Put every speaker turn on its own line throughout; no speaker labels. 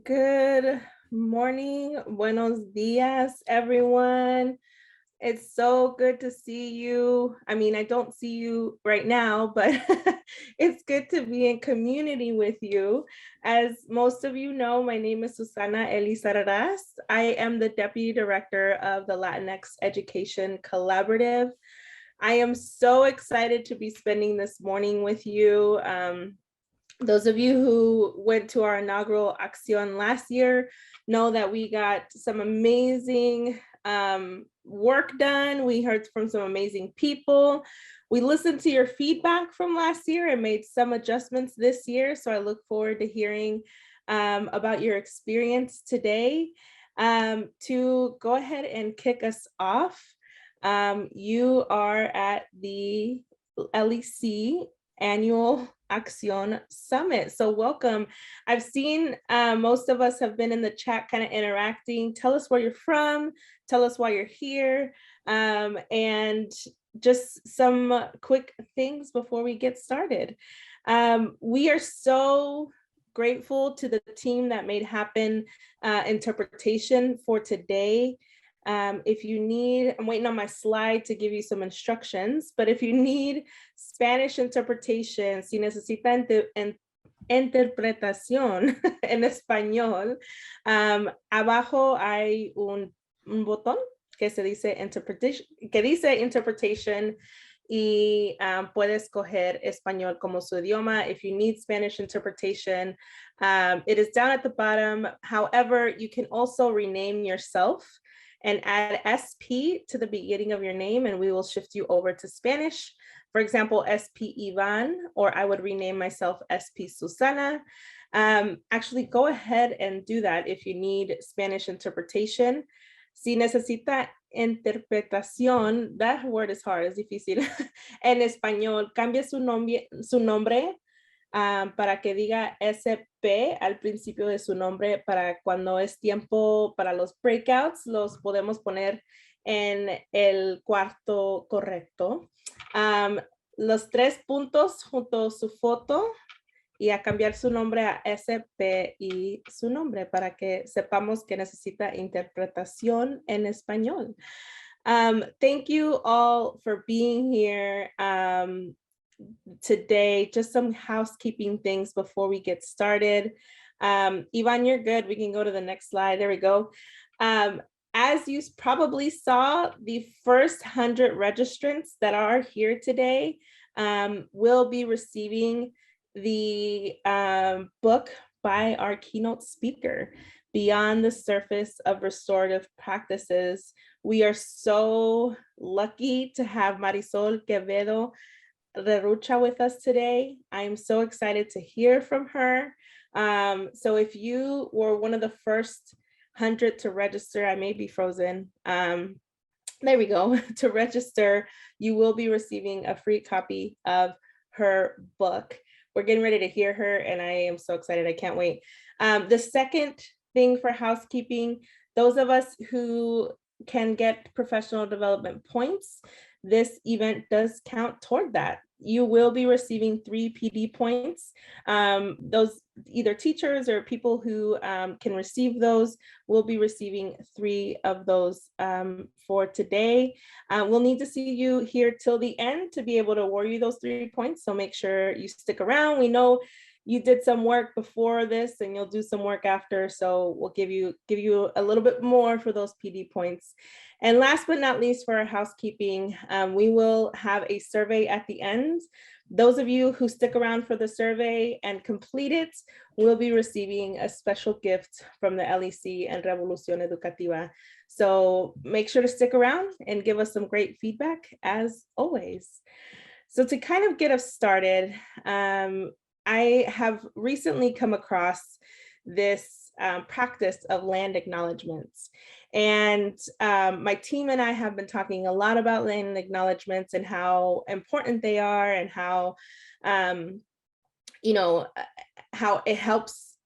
Good morning, buenos dias, everyone. It's so good to see you. I mean, I don't see you right now, but it's good to be in community with you. As most of you know, my name is Susana Elizarraz. I am the Deputy Director of the Latinx Education Collaborative. I am so excited to be spending this morning with you. Those of you who went to our inaugural Acción last year know that we got some amazing work done. We heard from some amazing people. We listened to your feedback from last year and made some adjustments this year. So I look forward to hearing about your experience today. To go ahead and kick us off, you are at the LEC annual Acción Summit. So welcome. I've seen most of us have been in the chat kind of interacting. Tell us where you're from, tell us why you're here, and just some quick things before we get started. We are so grateful to the team that made happen interpretation for today. If you need, I'm waiting on my slide to give you some instructions, but if you need Spanish interpretation, si necesita interpretación en español, abajo hay un botón que se dice interpretation, y puede escoger español como su idioma. If you need Spanish interpretation, it is down at the bottom. However, you can also rename yourself and add SP to the beginning of your name, and we will shift you over to Spanish. For example, SP Ivan, or I would rename myself SP Susana. Actually, go ahead and do that if you need Spanish interpretation. Si necesita interpretación, that word is hard, es difícil, en español, cambie su nombre para que diga SP al principio de su nombre, para cuando es tiempo para los breakouts, los podemos poner en el cuarto correcto. Los 3 puntos junto a su foto y a cambiar su nombre a SP y su nombre para que sepamos que necesita interpretación en español. Thank you all for being here. Today, just some housekeeping things before we get started. Ivan, you're good. We can go to the next slide. There we go. As you probably saw, the first 100 registrants that are here today will be receiving the book by our keynote speaker, Beyond the Surface of Restorative Practices. We are so lucky to have Marisol Quevedo Rerucha with us today. I'm so excited to hear from her. So if you were one of the first 100 to register, I may be frozen. There we go. To register, you will be receiving a free copy of her book. We're getting ready to hear her, and I am so excited. I can't wait. The second thing for housekeeping, those of us who can get professional development points, this event does count toward that. You will be receiving 3 PD points. Those either teachers or people who can receive those will be receiving 3 of those for today. We'll need to see you here till the end to be able to award you those 3 points. So make sure you stick around. We know you did some work before this and you'll do some work after. So we'll give you a little bit more for those PD points. And last but not least, for our housekeeping, we will have a survey at the end. Those of you who stick around for the survey and complete it will be receiving a special gift from the LEC and Revolución Educativa. So make sure to stick around and give us some great feedback as always. So to kind of get us started, I have recently come across this practice of land acknowledgements. And my team and I have been talking a lot about land acknowledgements and how important they are, and how, how it helps,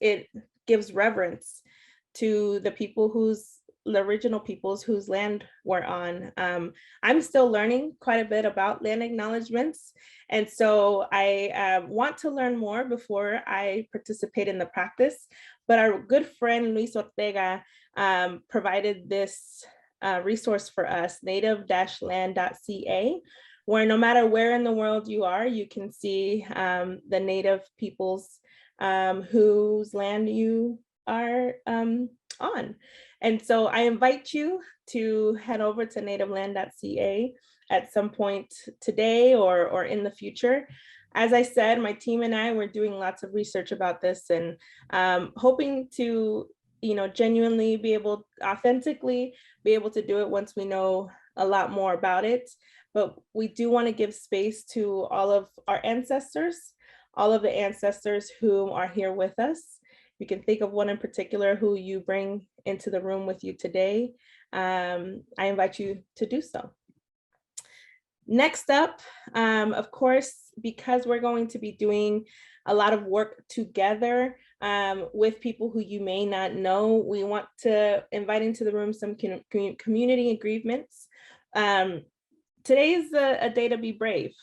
it gives reverence to the people whose the original peoples whose land we're on. I'm still learning quite a bit about land acknowledgements. And so I want to learn more before I participate in the practice. But our good friend Luis Ortega provided this resource for us, native-land.ca, where no matter where in the world you are, you can see the native peoples whose land you are on. And so I invite you to head over to nativeland.ca at some point today or in the future. As I said, my team and I were doing lots of research about this and hoping to, genuinely be able, authentically be able to do it once we know a lot more about it. But we do want to give space to all of our ancestors, all of the ancestors who are here with us. You can think of one in particular who you bring into the room with you today. I invite you to do so. Next up, of course, because we're going to be doing a lot of work together with people who you may not know, we want to invite into the room some community agreements. Today is a day to be brave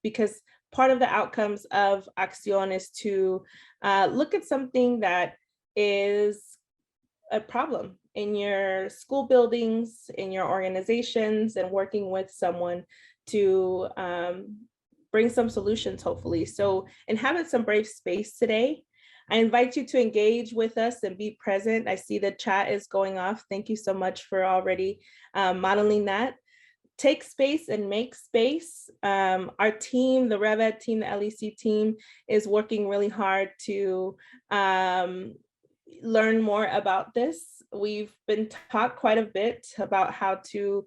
because part of the outcomes of Acción is to look at something that is a problem in your school buildings, in your organizations, and working with someone to bring some solutions, hopefully. So inhabit some brave space today. I invite you to engage with us and be present. I see the chat is going off. Thank you so much for already modeling that. Take space and make space. Our team, the RevEd team, the LEC team, is working really hard to learn more about this. We've been taught quite a bit about how to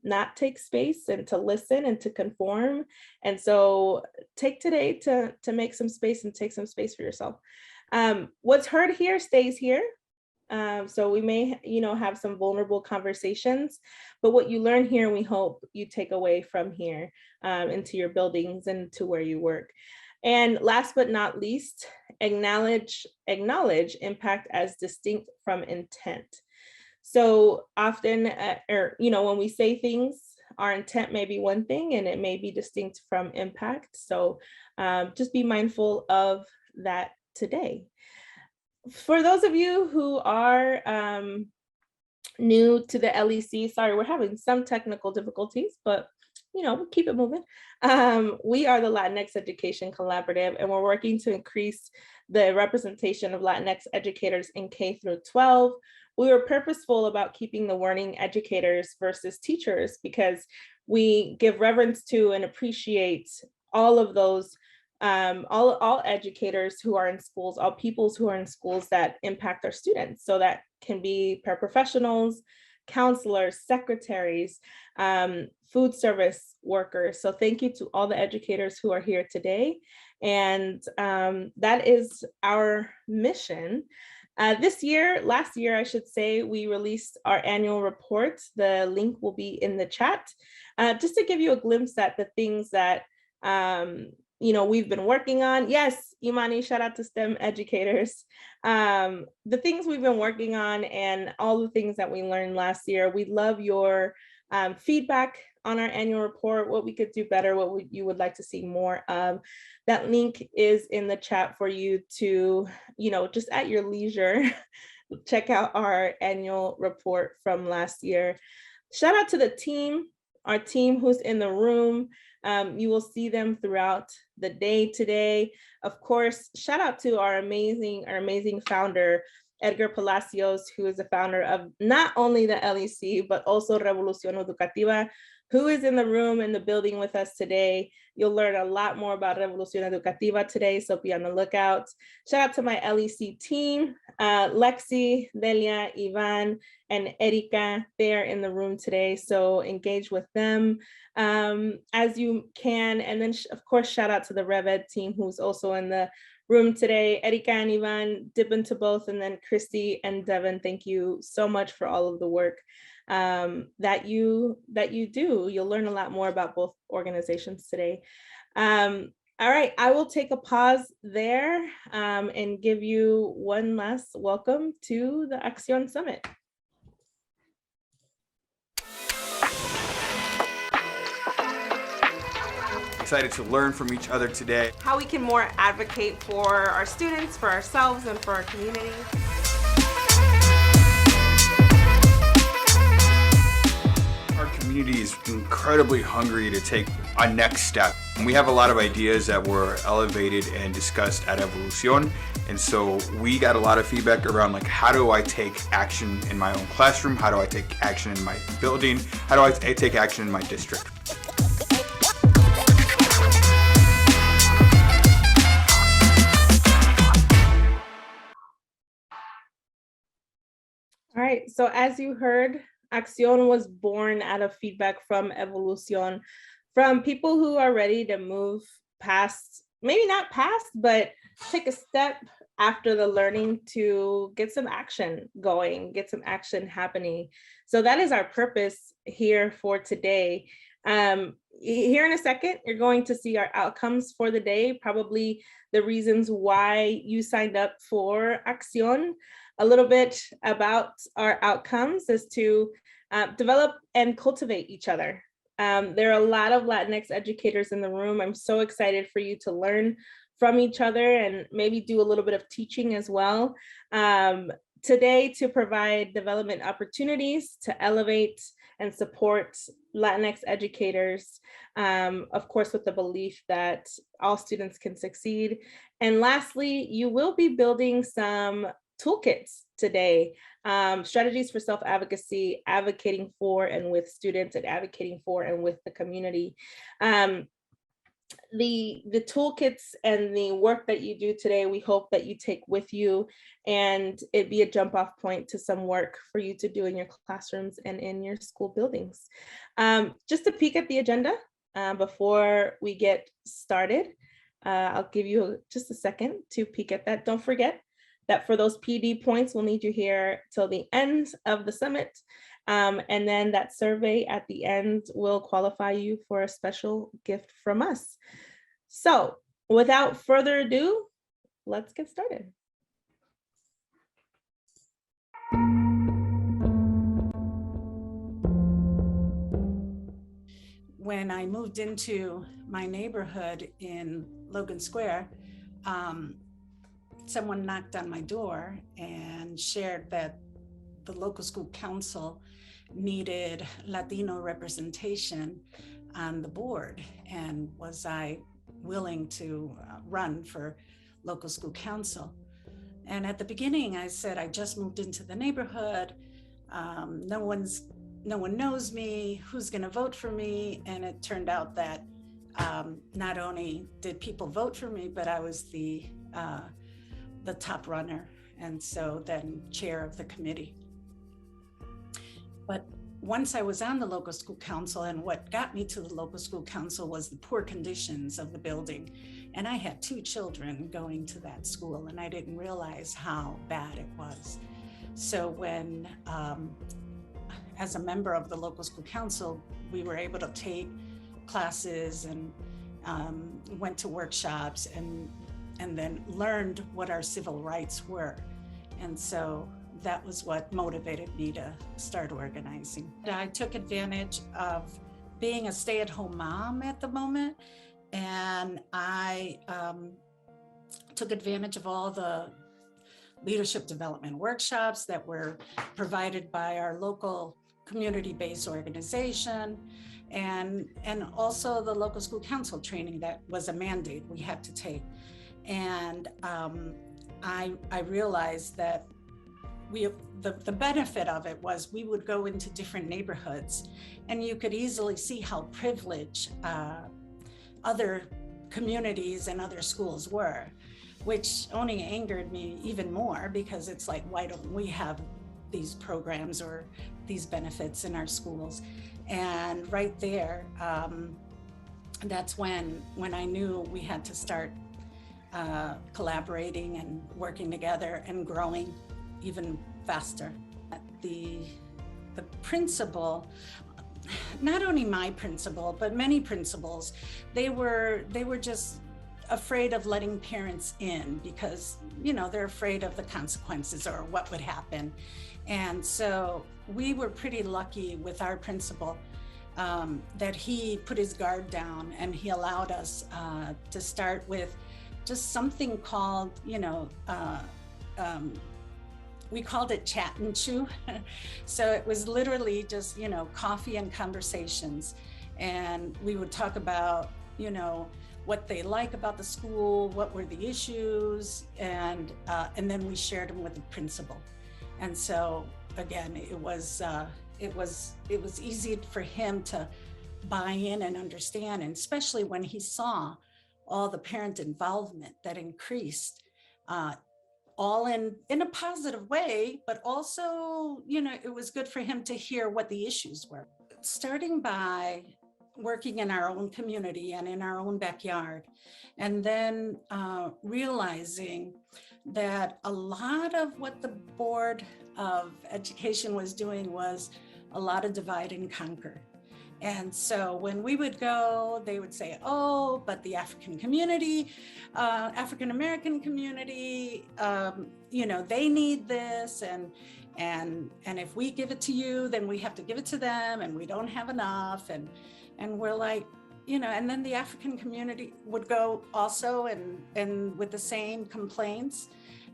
not take space and to listen and to conform. And so take today to make some space and take some space for yourself. What's heard here stays here. So we may, have some vulnerable conversations, but what you learn here, we hope you take away from here into your buildings and to where you work. And last but not least, acknowledge impact as distinct from intent. So often, when we say things, our intent may be one thing and it may be distinct from impact. So just be mindful of that today. For those of you who are new to the LEC, sorry, we're having some technical difficulties, but we'll keep it moving. We are the Latinx Education Collaborative, and we're working to increase the representation of Latinx educators in K through 12. We were purposeful about keeping the wording educators versus teachers because we give reverence to and appreciate all of those all educators who are in schools, all peoples who are in schools that impact our students. So that can be paraprofessionals, counselors, secretaries, food service workers. So thank you to all the educators who are here today. And that is our mission. Last year, I should say, we released our annual report. The link will be in the chat. Just to give you a glimpse at the things that we've been working on. Yes, Imani, shout out to STEM educators. The things we've been working on and all the things that we learned last year. We love your feedback on our annual report, what we could do better, what you would like to see more of. That link is in the chat for you to, just at your leisure, check out our annual report from last year. Shout out to the team, our team who's in the room. You will see them throughout the day today. Of course, shout out to our amazing founder, Edgar Palacios, who is the founder of not only the LEC, but also Revolución Educativa, who is in the room in the building with us today. You'll learn a lot more about Revolución Educativa today, so be on the lookout. Shout out to my LEC team, Lexi, Delia, Ivan, and Erika. They are in the room today, so engage with them as you can. And then, of course, shout out to the RevEd team, who's also in the room today. Erika and Ivan, dip into both, and then Christy and Devin, thank you so much for all of the work that you do. You'll learn a lot more about both organizations today. All right, I will take a pause there and give you one last welcome to the Acción Summit.
excited to learn from each other today.
How we can more advocate for our students, for ourselves, and for our community.
Our community is incredibly hungry to take a next step. And we have a lot of ideas that were elevated and discussed at Evolucion. And so we got a lot of feedback around like, how do I take action in my own classroom? How do I take action in my building? How do I take action in my district?
All right, so as you heard, Acción was born out of feedback from Evolucion, from people who are ready to move past, maybe not past, but take a step after the learning to get some action going, get some action happening. So that is our purpose here for today. Here in a second, you're going to see our outcomes for the day, probably the reasons why you signed up for Acción. A little bit about our outcomes is to develop and cultivate each other. There are a lot of Latinx educators in the room. I'm so excited for you to learn from each other and maybe do a little bit of teaching as well. Today, to provide development opportunities to elevate and support Latinx educators, of course, with the belief that all students can succeed. And lastly, you will be building some toolkits today, strategies for self-advocacy, advocating for and with students, and advocating for and with the community. The toolkits and the work that you do today, we hope that you take with you and it be a jump off point to some work for you to do in your classrooms and in your school buildings. Just a peek at the agenda before we get started. I'll give you just a second to peek at that. Don't forget that for those PD points, we'll need you here till the end of the summit. And then that survey at the end will qualify you for a special gift from us. So without further ado, let's get started.
When I moved into my neighborhood in Logan Square, someone knocked on my door and shared that the local school council needed Latino representation on the board, and was I willing to run for local school council. And at the beginning I said, I just moved into the neighborhood, no one knows me, who's gonna vote for me? And it turned out that not only did people vote for me, but I was the top runner, and so then chair of the committee. But once I was on the local school council, and what got me to the local school council was the poor conditions of the building. And I had 2 children going to that school, and I didn't realize how bad it was. So when, as a member of the local school council, we were able to take classes and went to workshops and then learned what our civil rights were. And so that was what motivated me to start organizing. I took advantage of being a stay-at-home mom at the moment, and I took advantage of all the leadership development workshops that were provided by our local community-based organization, and also the local school council training that was a mandate we had to take. And I realized that the benefit of it was we would go into different neighborhoods, and you could easily see how privileged other communities and other schools were, which only angered me even more, because it's like, why don't we have these programs or these benefits in our schools? And right there, that's when I knew we had to start collaborating and working together and growing even faster. The principal, not only my principal, but many principals, they were just afraid of letting parents in because, you know, they're afraid of the consequences or what would happen. And so we were pretty lucky with our principal. that he put his guard down and he allowed us to start with just something called, we called it chat and chew. So it was literally just, coffee and conversations. And we would talk about, what they like about the school, what were the issues, and then we shared them with the principal. And so again, it was easy for him to buy in and understand, and especially when he saw all the parent involvement that increased, all in a positive way, but also, it was good for him to hear what the issues were. Starting by working in our own community and in our own backyard, and then realizing that a lot of what the Board of Education was doing was a lot of divide and conquer. And so when we would go, they would say, oh, but the African community, African-American community, they need this. And if we give it to you, then we have to give it to them, and we don't have enough. And we're like, and then the African community would go also and with the same complaints.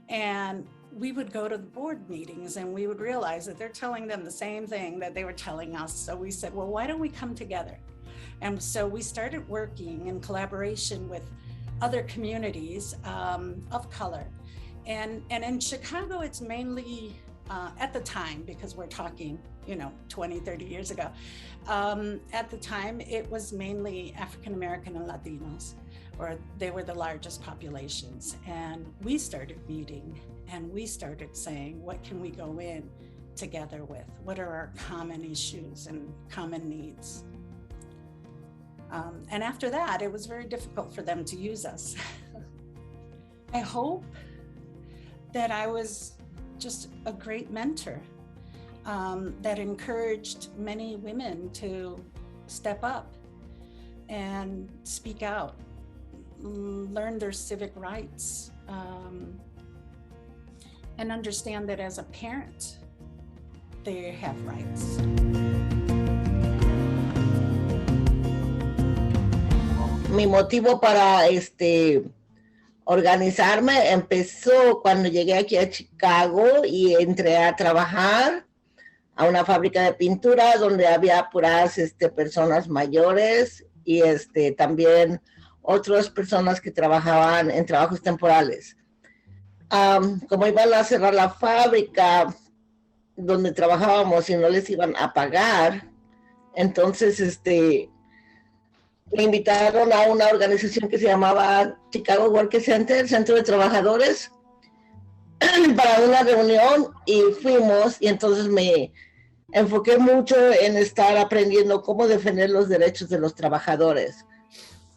And we would go to the board meetings and we would realize that they're telling them the same thing that they were telling us. So we said, well, why don't we come together? And so we started working in collaboration with other communities of color. And in Chicago, it's mainly, at the time, because we're talking, 20, 30 years ago, at the time, it was mainly African-American and Latinos, or they were the largest populations. And we started meeting and we started saying, what can we go in together with? What are our common issues and common needs? And after that, it was very difficult for them to use us. I hope that I was just a great mentor that encouraged many women to step up and speak out, learn their civic rights, and understand that as a parent, they have rights.
Mi motivo para organizarme empezó cuando llegué aquí a Chicago y entré a trabajar a una fábrica de pintura donde había puras personas mayores y también otras personas que trabajaban en trabajos temporales. Como iban a cerrar la fábrica donde trabajábamos y no les iban a pagar, entonces me invitaron a una organización que se llamaba Chicago Work Center, Centro de Trabajadores, para una reunión y fuimos, y entonces me enfoqué mucho en estar aprendiendo cómo defender los derechos de los trabajadores.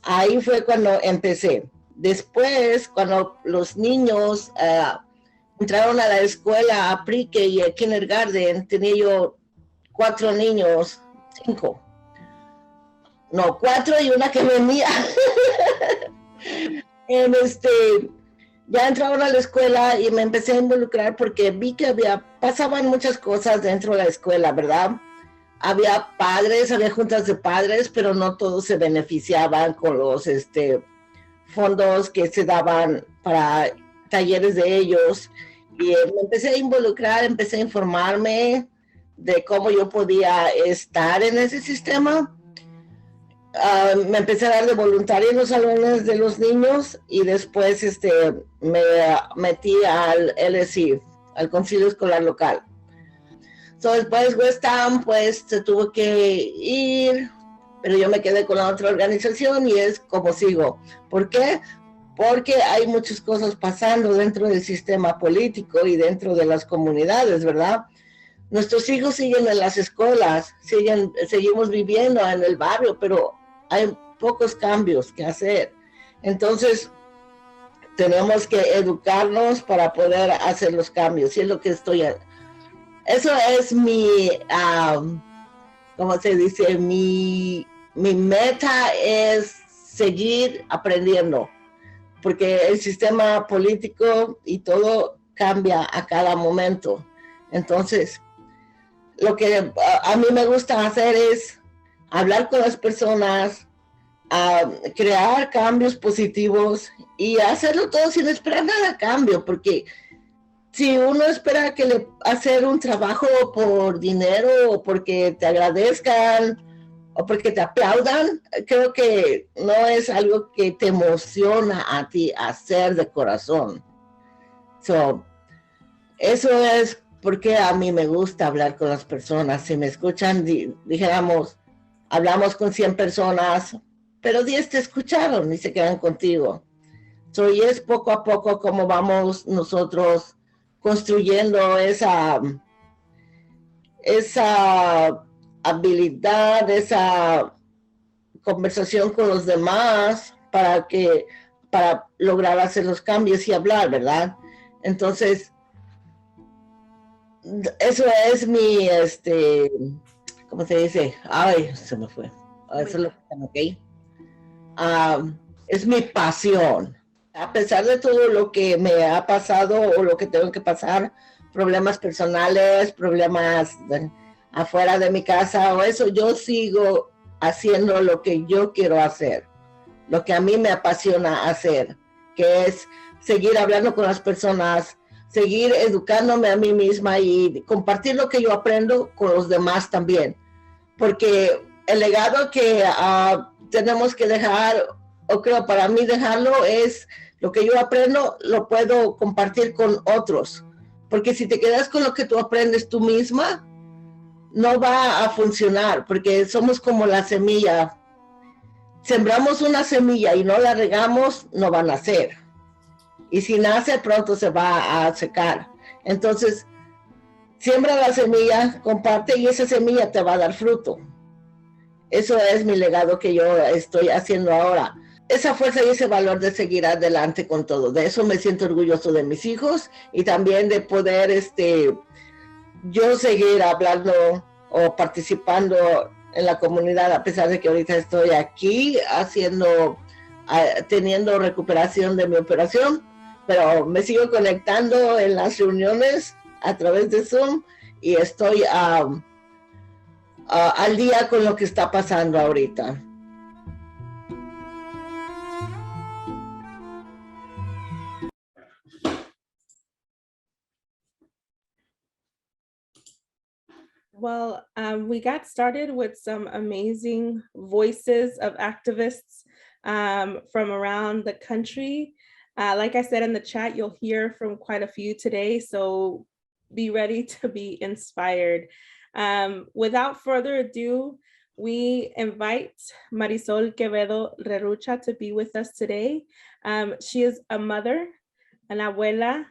Ahí fue cuando empecé. Después, cuando los niños entraron a la escuela, a pre-K y a kindergarten, tenía yo 4 niños, 5. No, 4 y una que venía. Ya entraron a la escuela y me empecé a involucrar porque vi que pasaban muchas cosas dentro de la escuela, ¿verdad? Había padres, había juntas de padres, pero no todos se beneficiaban con los fondos que se daban para talleres de ellos. Y me empecé a involucrar, empecé a informarme de cómo yo podía estar en ese sistema. Me empecé a dar de voluntaria en los salones de los niños y después me metí al LECtv, al Concilio Escolar Local. Después West Ham pues se tuvo que ir, pero yo me quedé con la otra organización y es como sigo. ¿Por qué? Porque hay muchas cosas pasando dentro del sistema político y dentro de las comunidades, ¿verdad? Nuestros hijos siguen en las escuelas, seguimos viviendo en el barrio, pero hay pocos cambios que hacer. Entonces, tenemos que educarnos para poder hacer los cambios. Y es lo que eso es mi, ¿cómo se dice? Mi meta es seguir aprendiendo, porque el sistema político y todo cambia a cada momento. Entonces, lo que a mí me gusta hacer es hablar con las personas, a crear cambios positivos y hacerlo todo sin esperar nada a cambio, porque si uno espera hacer un trabajo por dinero o porque te agradezcan o porque te aplaudan, creo que no es algo que te emociona a ti hacer de corazón. Eso es porque a mí me gusta hablar con las personas. Si me escuchan, dijéramos, hablamos con 100 personas, pero 10 te escucharon y se quedan contigo. Y es poco a poco como vamos nosotros construyendo esa habilidad, esa conversación con los demás para lograr hacer los cambios y hablar, ¿verdad? Entonces, eso es mi, ¿cómo se dice? Ay, se me fue. Eso es lo que es mi pasión. A pesar de todo lo que me ha pasado o lo que tengo que pasar, problemas personales, problemas afuera de mi casa o eso, yo sigo haciendo lo que yo quiero hacer, lo que a mí me apasiona hacer, que es seguir hablando con las personas, seguir educándome a mí misma y compartir lo que yo aprendo con los demás también, porque el legado que tenemos que dejar, o creo para mí dejarlo, es lo que yo aprendo, lo puedo compartir con otros, porque si te quedas con lo que tú aprendes tú misma, no va a funcionar, porque somos como la semilla. Sembramos una semilla y no la regamos, no va a nacer. Y si nace, pronto se va a secar. Entonces, siembra la semilla, comparte y esa semilla te va a dar fruto. Eso es mi legado que yo estoy haciendo ahora. Esa fuerza y ese valor de seguir adelante con todo. De eso me siento orgulloso de mis hijos y también de poder yo seguir hablando o participando en la comunidad, a pesar de que ahorita estoy aquí teniendo recuperación de mi operación, pero me sigo conectando en las reuniones a través de Zoom y estoy al día con lo que está pasando ahorita.
Well, we got started with some amazing voices of activists from around the country. Like I said in the chat, you'll hear from quite a few today, so be ready to be inspired. Without further ado, we invite Marisol Quevedo Rerucha to be with us today. She is a mother, an abuela,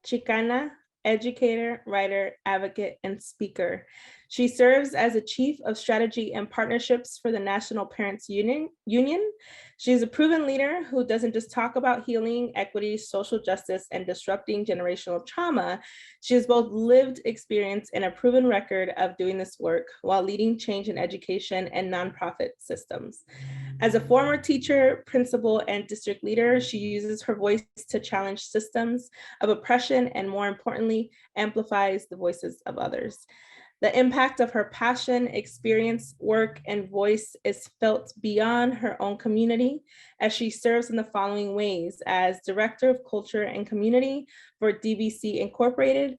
Chicana, educator, writer, advocate, and speaker. She serves as a chief of strategy and partnerships for the National Parents Union. She's a proven leader who doesn't just talk about healing, equity, social justice, and disrupting generational trauma. She has both lived experience and a proven record of doing this work while leading change in education and nonprofit systems. As a former teacher, principal, and district leader, she uses her voice to challenge systems of oppression and, more importantly, amplifies the voices of others. The impact of her passion, experience, work, and voice is felt beyond her own community as she serves in the following ways: as Director of Culture and Community for DVC Incorporated,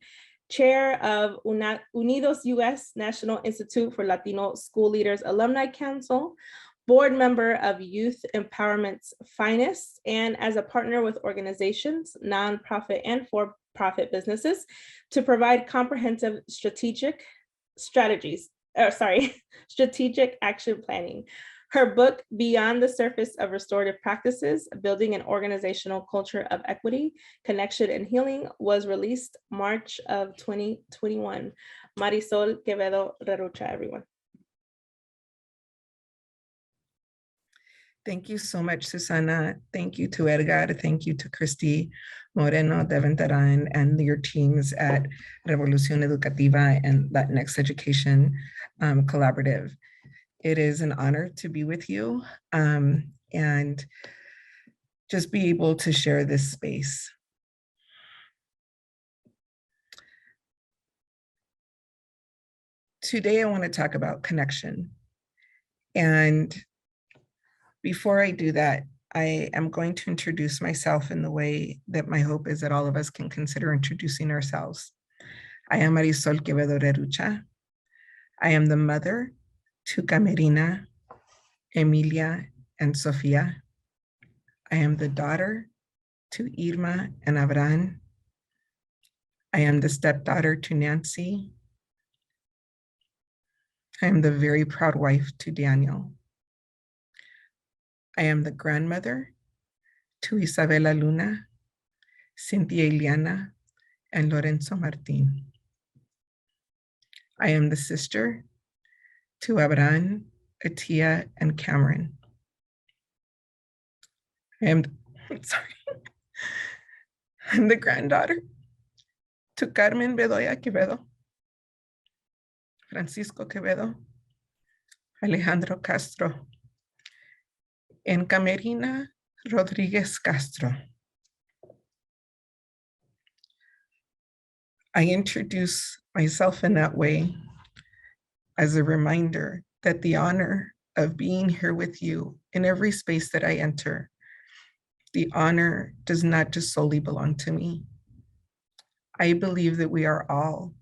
Chair of Unidos US National Institute for Latino School Leaders Alumni Council, board member of Youth Empowerment's Finest, and as a partner with organizations, nonprofit and for-profit businesses to provide comprehensive strategic action planning. Her book, Beyond the Surface of Restorative Practices, Building an Organizational Culture of Equity, Connection, and Healing, was released March of 2021. Marisol Quevedo Rerucha, everyone.
Thank you so much, Susana. Thank you to Edgar. Thank you to Christy Moreno, Devin Teran, and your teams at Revolución Educativa and Latinx Education Collaborative. It is an honor to be with you and just be able to share this space. Today, I want to talk about connection. And before I do that, I am going to introduce myself in the way that my hope is that all of us can consider introducing ourselves. I am Marisol Quevedo Rerucha. I am the mother to Camerina, Emilia, and Sofia. I am the daughter to Irma and Abraham. I am the stepdaughter to Nancy. I am the very proud wife to Daniel. I am the grandmother to Isabela Luna, Cynthia Iliana, and Lorenzo Martin. I am the sister to Abraham, Atia, and Cameron. I'm the granddaughter to Carmen Bedoya Quevedo, Francisco Quevedo, Alejandro Castro, and Camerina Rodriguez Castro. I introduce myself in that way as a reminder that the honor of being here with you in every space that I enter, the honor does not just solely belong to me. I believe that we are all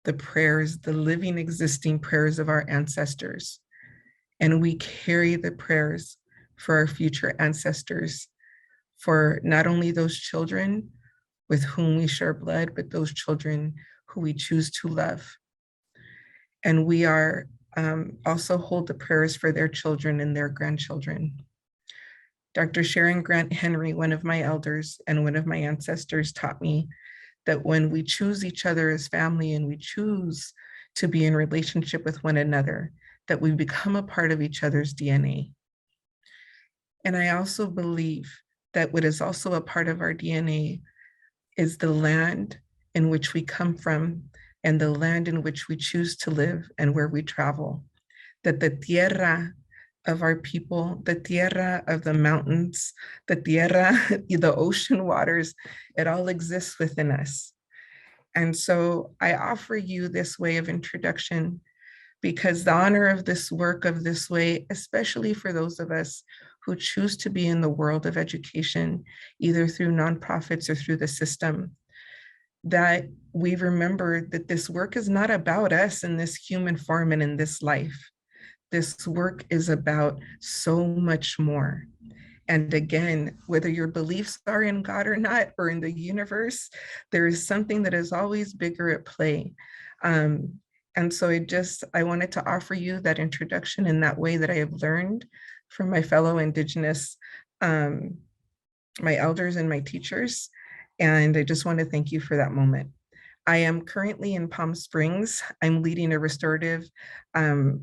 the prayers, the living, existing prayers of our ancestors. And we carry the prayers for our future ancestors, for not only those children with whom we share blood, but those children who we choose to love. And we are also hold the prayers for their children and their grandchildren. Dr. Sharon Grant Henry, one of my elders and one of my ancestors, taught me that when we choose each other as family and we choose to be in relationship with one another, that we become a part of each other's DNA. And I also believe that what is also a part of our DNA is the land in which we come from and the land in which we choose to live and where we travel. That the tierra of our people, the tierra of the mountains, the tierra, the ocean waters, it all exists within us. And so I offer you this way of introduction because the honor of this work of this way, especially for those of us who choose to be in the world of education, either through nonprofits or through the system, that we remember that this work is not about us in this human form and in this life. This work is about so much more. And again, whether your beliefs are in God or not, or in the universe, there is something that is always bigger at play. And so I wanted to offer you that introduction in that way that I have learned from my fellow Indigenous, my elders and my teachers. And I just want to thank you for that moment. I am currently in Palm Springs. I'm leading a restorative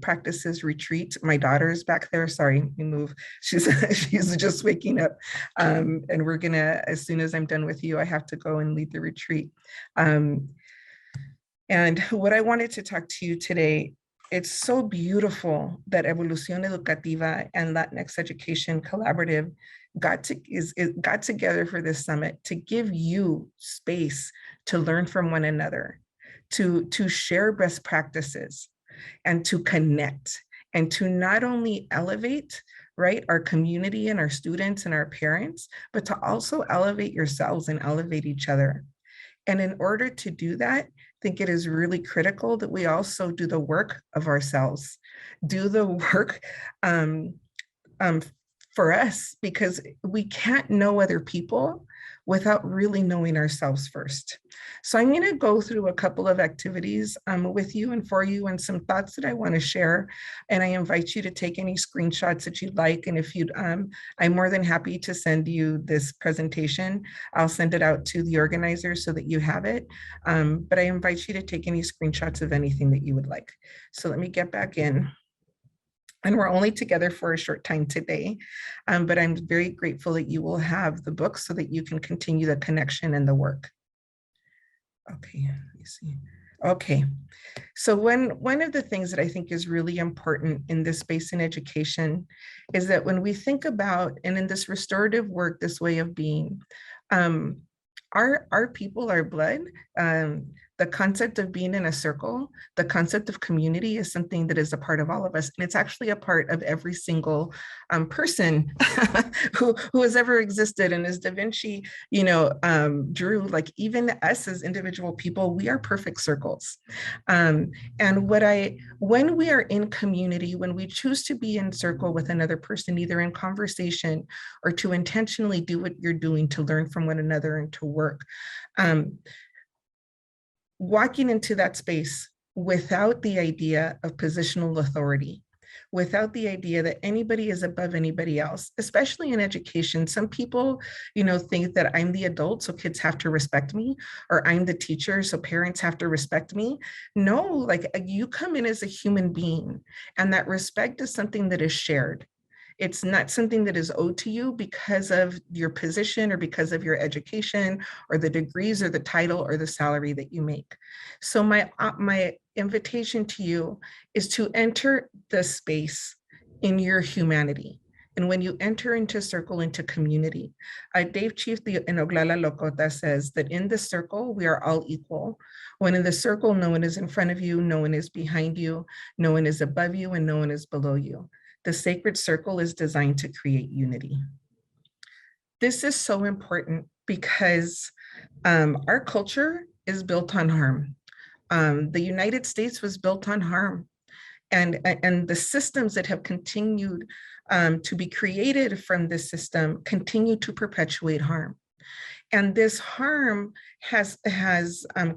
practices retreat. My daughter's back there. Sorry, let me move. She's just waking up. And we're gonna, as soon as I'm done with you, I have to go and lead the retreat. And what I wanted to talk to you today, it's so beautiful that Evolución Educativa and Latinx Education Collaborative got together for this summit to give you space to learn from one another, to share best practices and to connect and to not only elevate, right, our community and our students and our parents, but to also elevate yourselves and elevate each other. And in order to do that, I think it is really critical that we also do the work of ourselves, do the work for us, because we can't know other people without really knowing ourselves first. So I'm going to go through a couple of activities with you and for you and some thoughts that I want to share. And I invite you to take any screenshots that you'd like. And if you'd, I'm more than happy to send you this presentation. I'll send it out to the organizers so that you have it. But I invite you to take any screenshots of anything that you would like. So let me get back in. And we're only together for a short time today, but I'm very grateful that you will have the book so that you can continue the connection and the work. Okay, let me see. Okay, so one of the things that I think is really important in this space in education is that when we think about, and in this restorative work, this way of being, our people, our blood, The concept of being in a circle, the concept of community is something that is a part of all of us. And it's actually a part of every single person who has ever existed. And as Da Vinci, drew, like even us as individual people, we are perfect circles. And when we are in community, when we choose to be in circle with another person, either in conversation or to intentionally do what you're doing to learn from one another and to work, walking into that space without the idea of positional authority, without the idea that anybody is above anybody else, especially in education. Some people, think that I'm the adult, so kids have to respect me, or I'm the teacher, so parents have to respect me. No, like you come in as a human being, and that respect is something that is shared. It's not something that is owed to you because of your position or because of your education or the degrees or the title or the salary that you make. So my invitation to you is to enter the space in your humanity. And when you enter into circle, into community, Dave Chief in Oglala Lokota says that in the circle, we are all equal. When in the circle, no one is in front of you, no one is behind you, no one is above you, and no one is below you. The sacred circle is designed to create unity. This is so important because our culture is built on harm. The United States was built on harm. And the systems that have continued to be created from this system continue to perpetuate harm. And this harm has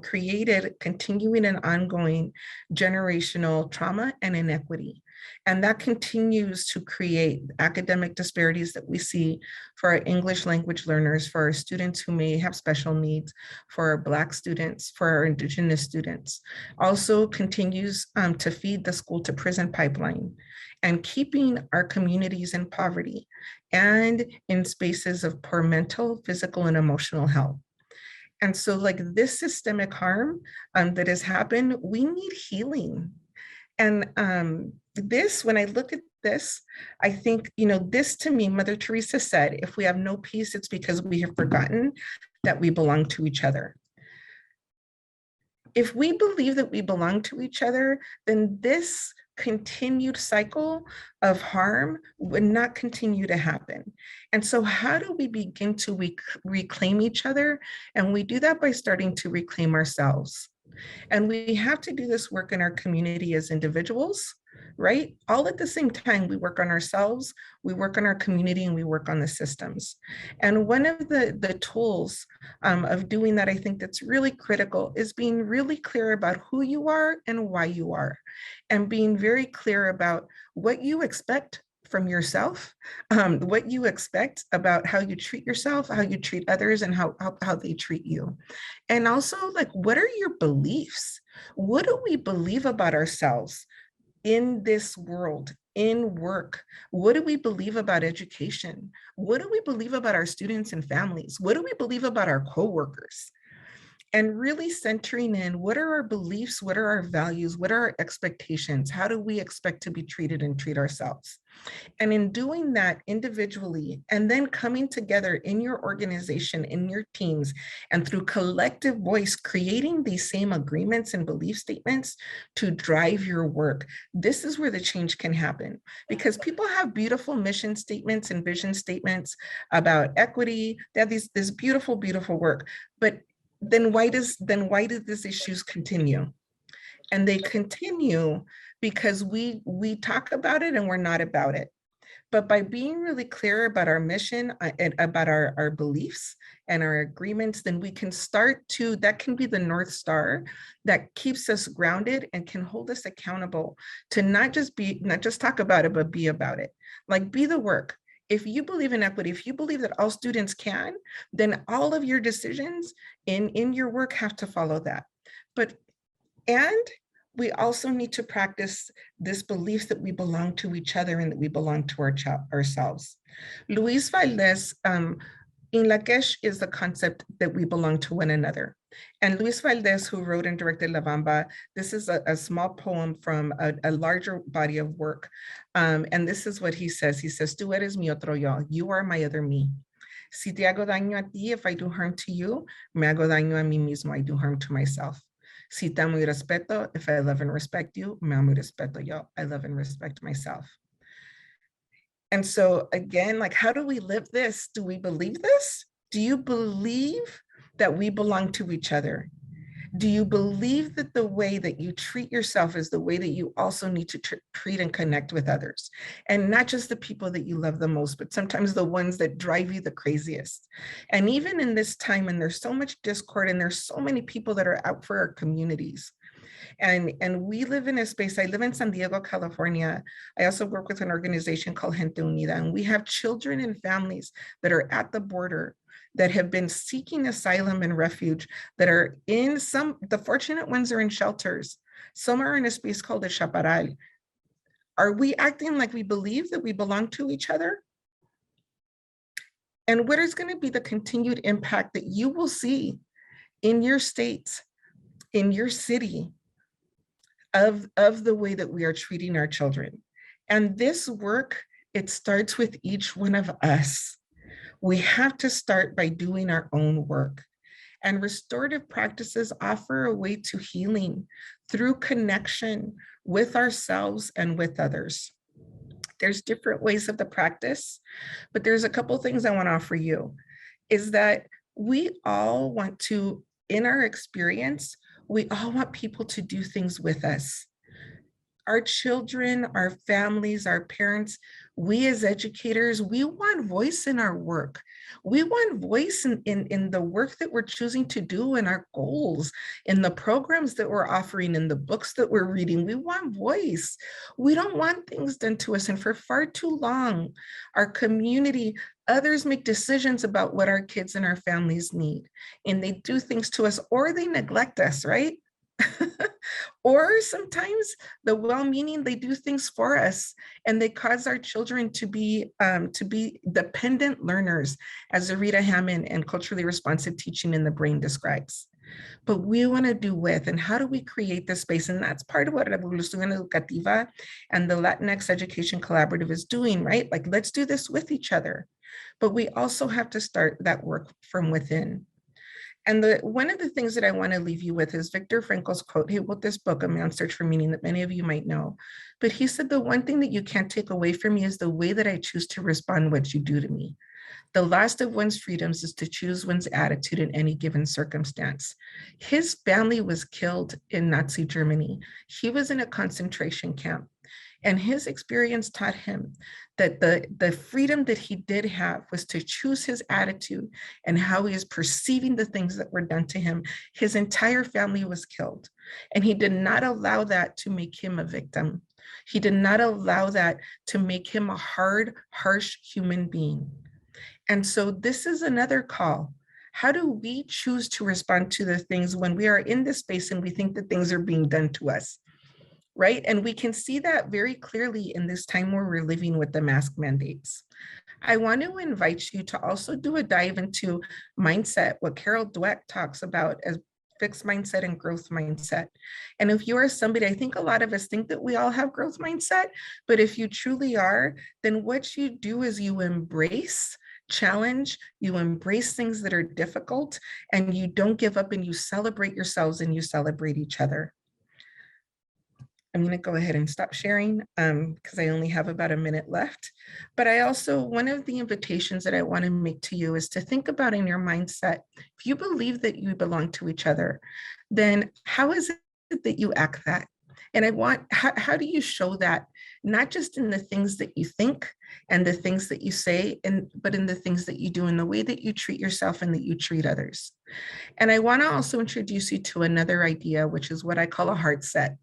created continuing and ongoing generational trauma and inequity. And that continues to create academic disparities that we see for our English language learners, for our students who may have special needs, for our Black students, for our Indigenous students. Also continues to feed the school to prison pipeline and keeping our communities in poverty and in spaces of poor mental, physical, and emotional health. And so like this systemic harm that has happened, we need healing. And this, when I look at this, I think, this to me, Mother Teresa said, if we have no peace, it's because we have forgotten that we belong to each other. If we believe that we belong to each other, then this continued cycle of harm would not continue to happen. And so how do we begin to reclaim each other? And we do that by starting to reclaim ourselves. And we have to do this work in our community as individuals, right? All at the same time, we work on ourselves, we work on our community, and we work on the systems. And one of the tools of doing that, I think that's really critical, is being really clear about who you are and why you are, and being very clear about what you expect from yourself, what you expect about how you treat yourself, how you treat others, and how they treat you. And also, like, what are your beliefs? What do we believe about ourselves in this world, in work? What do we believe about education? What do we believe about our students and families? What do we believe about our coworkers? And really centering in what are our beliefs, what are our values, what are our expectations? How do we expect to be treated and treat ourselves? And in doing that individually, and then coming together in your organization, in your teams, and through collective voice, creating these same agreements and belief statements to drive your work, this is where the change can happen. Because people have beautiful mission statements and vision statements about equity. They have this beautiful, beautiful work. But then why do these issues continue? And they continue because we talk about it and we're not about it. But by being really clear about our mission and about our beliefs and our agreements, then we can start to, that can be the North Star that keeps us grounded and can hold us accountable to not just talk about it, but be about it. Like, be the work. If you believe in equity, if you believe that all students can, then all of your decisions in your work have to follow that. And we also need to practice this belief that we belong to each other and that we belong to ourselves. Luis Valdez, in Lakesh, is the concept that we belong to one another. And Luis Valdez, who wrote and directed La Bamba, this is a small poem from a larger body of work. And this is what he says. He says, "Tú eres mi otro yo, you are my other me. Si te hago daño a ti, if I do harm to you, me hago daño a mí mismo, I do harm to myself. Si te amo y respeto, if I love and respect you, me amo y respeto yo. I love and respect myself. And so again, like, how do we live this? Do we believe this? Do you believe that we belong to each other? Do you believe that the way that you treat yourself is the way that you also need to treat and connect with others? And not just the people that you love the most, but sometimes the ones that drive you the craziest. And even in this time, and there's so much discord and there's so many people that are out for our communities. And we live in a space, I live in San Diego, California. I also work with an organization called Gente Unida, and we have children and families that are at the border that have been seeking asylum and refuge, that are in the fortunate ones are in shelters. Some are in a space called a chaparral. Are we acting like we believe that we belong to each other? And what is going to be the continued impact that you will see in your states, in your city, of the way that we are treating our children? And this work, it starts with each one of us. We have to start by doing our own work. And restorative practices offer a way to healing through connection with ourselves and with others. There's different ways of the practice, but there's a couple things I want to offer you, is that we all want to, in our experience, we all want people to do things with us. Our children, our families, our parents, we as educators, we want voice in our work. We want voice in the work that we're choosing to do, in our goals, in the programs that we're offering, in the books that we're reading. We want voice. We don't want things done to us. And for far too long, our community, others make decisions about what our kids and our families need. And they do things to us, or they neglect us, right? Or sometimes the well-meaning, they do things for us and they cause our children to be dependent learners, as Arita Hammond and culturally responsive teaching in the brain describes. But we want to do with, and how do we create this space? And that's part of what Revolución Educativa and the Latinx Education Collaborative is doing, right? Like, let's do this with each other. But we also have to start that work from within. And one of the things that I want to leave you with is Viktor Frankl's quote. He wrote this book, A Man's Search for Meaning, that many of you might know. But he said, the one thing that you can't take away from me is the way that I choose to respond what you do to me. The last of one's freedoms is to choose one's attitude in any given circumstance. His family was killed in Nazi Germany. He was in a concentration camp. And his experience taught him that the freedom that he did have was to choose his attitude and how he is perceiving the things that were done to him. His entire family was killed, and he did not allow that to make him a victim. He did not allow that to make him a hard, harsh human being. And so this is another call. How do we choose to respond to the things when we are in this space and we think that things are being done to us? Right? And we can see that very clearly in this time where we're living with the mask mandates. I want to invite you to also do a dive into mindset, what Carol Dweck talks about as fixed mindset and growth mindset. And if you are somebody, I think a lot of us think that we all have growth mindset, but if you truly are, then what you do is you embrace challenge, you embrace things that are difficult, and you don't give up, and you celebrate yourselves and you celebrate each other. I'm going to go ahead and stop sharing because I only have about a minute left. But I also, one of the invitations that I want to make to you is to think about in your mindset, if you believe that you belong to each other, then how is it that you act that? And I want, how do you show that? Not just in the things that you think and the things that you say, but in the things that you do, in the way that you treat yourself and that you treat others. And I want to also introduce you to another idea, which is what I call a heart set.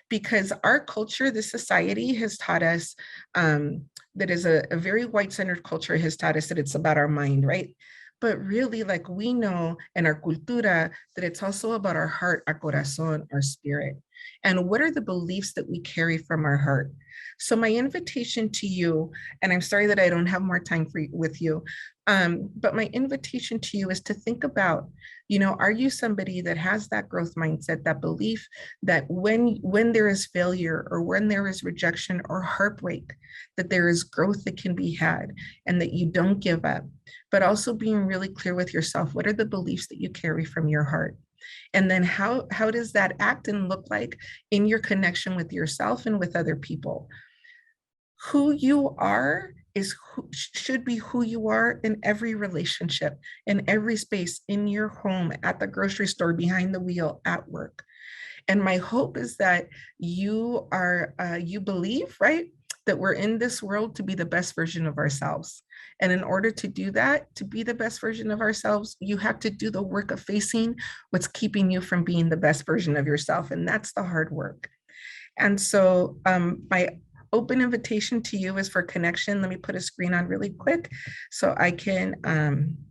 Because our culture, the society has taught us, that is a very white-centered culture, has taught us that it's about our mind, right? But really, like, we know in our cultura that it's also about our heart, our corazón, our spirit. And what are the beliefs that we carry from our heart? So my invitation to you, and I'm sorry that I don't have more time with you, but my invitation to you is to think about, are you somebody that has that growth mindset, that belief that when there is failure or when there is rejection or heartbreak, that there is growth that can be had and that you don't give up, but also being really clear with yourself. What are the beliefs that you carry from your heart? And then how does that act and look like in your connection with yourself and with other people? Who you are should be who you are in every relationship, in every space, in your home, at the grocery store, behind the wheel, at work. And my hope is that you believe, right, that we're in this world to be the best version of ourselves. And in order to do that, to be the best version of ourselves, you have to do the work of facing what's keeping you from being the best version of yourself. And that's the hard work. And so my open invitation to you is for connection. Let me put a screen on really quick so I can,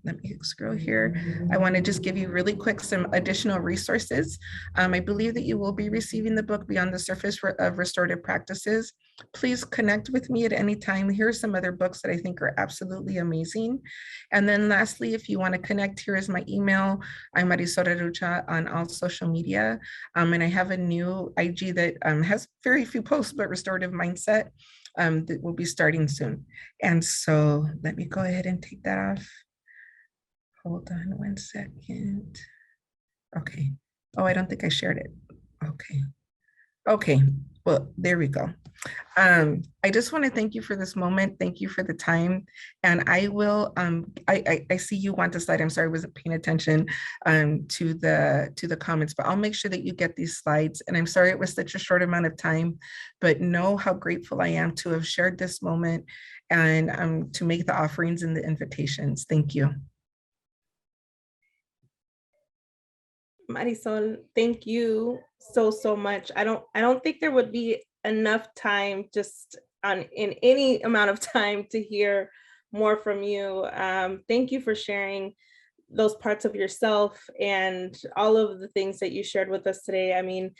let me scroll here. I want to just give you really quick some additional resources. I believe that you will be receiving the book Beyond the Surface of Restorative Practices. Please connect with me at any time. Here are some other books that I think are absolutely amazing. And then lastly, if you want to connect, here is my email. I'm Marisol Rerucha on all social media. And I have a new IG that has very few posts, but Restorative Mindset that will be starting soon. And so let me go ahead and take that off. Hold on 1 second. Okay. Oh, I don't think I shared it. Okay. Okay. Well, there we go. I just want to thank you for this moment. Thank you for the time. And I will, I see you want the slide. I'm sorry, I wasn't paying attention to the comments, but I'll make sure that you get these slides. And I'm sorry it was such a short amount of time, but know how grateful I am to have shared this moment and to make the offerings and the invitations. Thank you.
Marisol, thank you so much. I don't think there would be enough time just in any amount of time to hear more from you. Thank you for sharing those parts of yourself and all of the things that you shared with us today. I mean,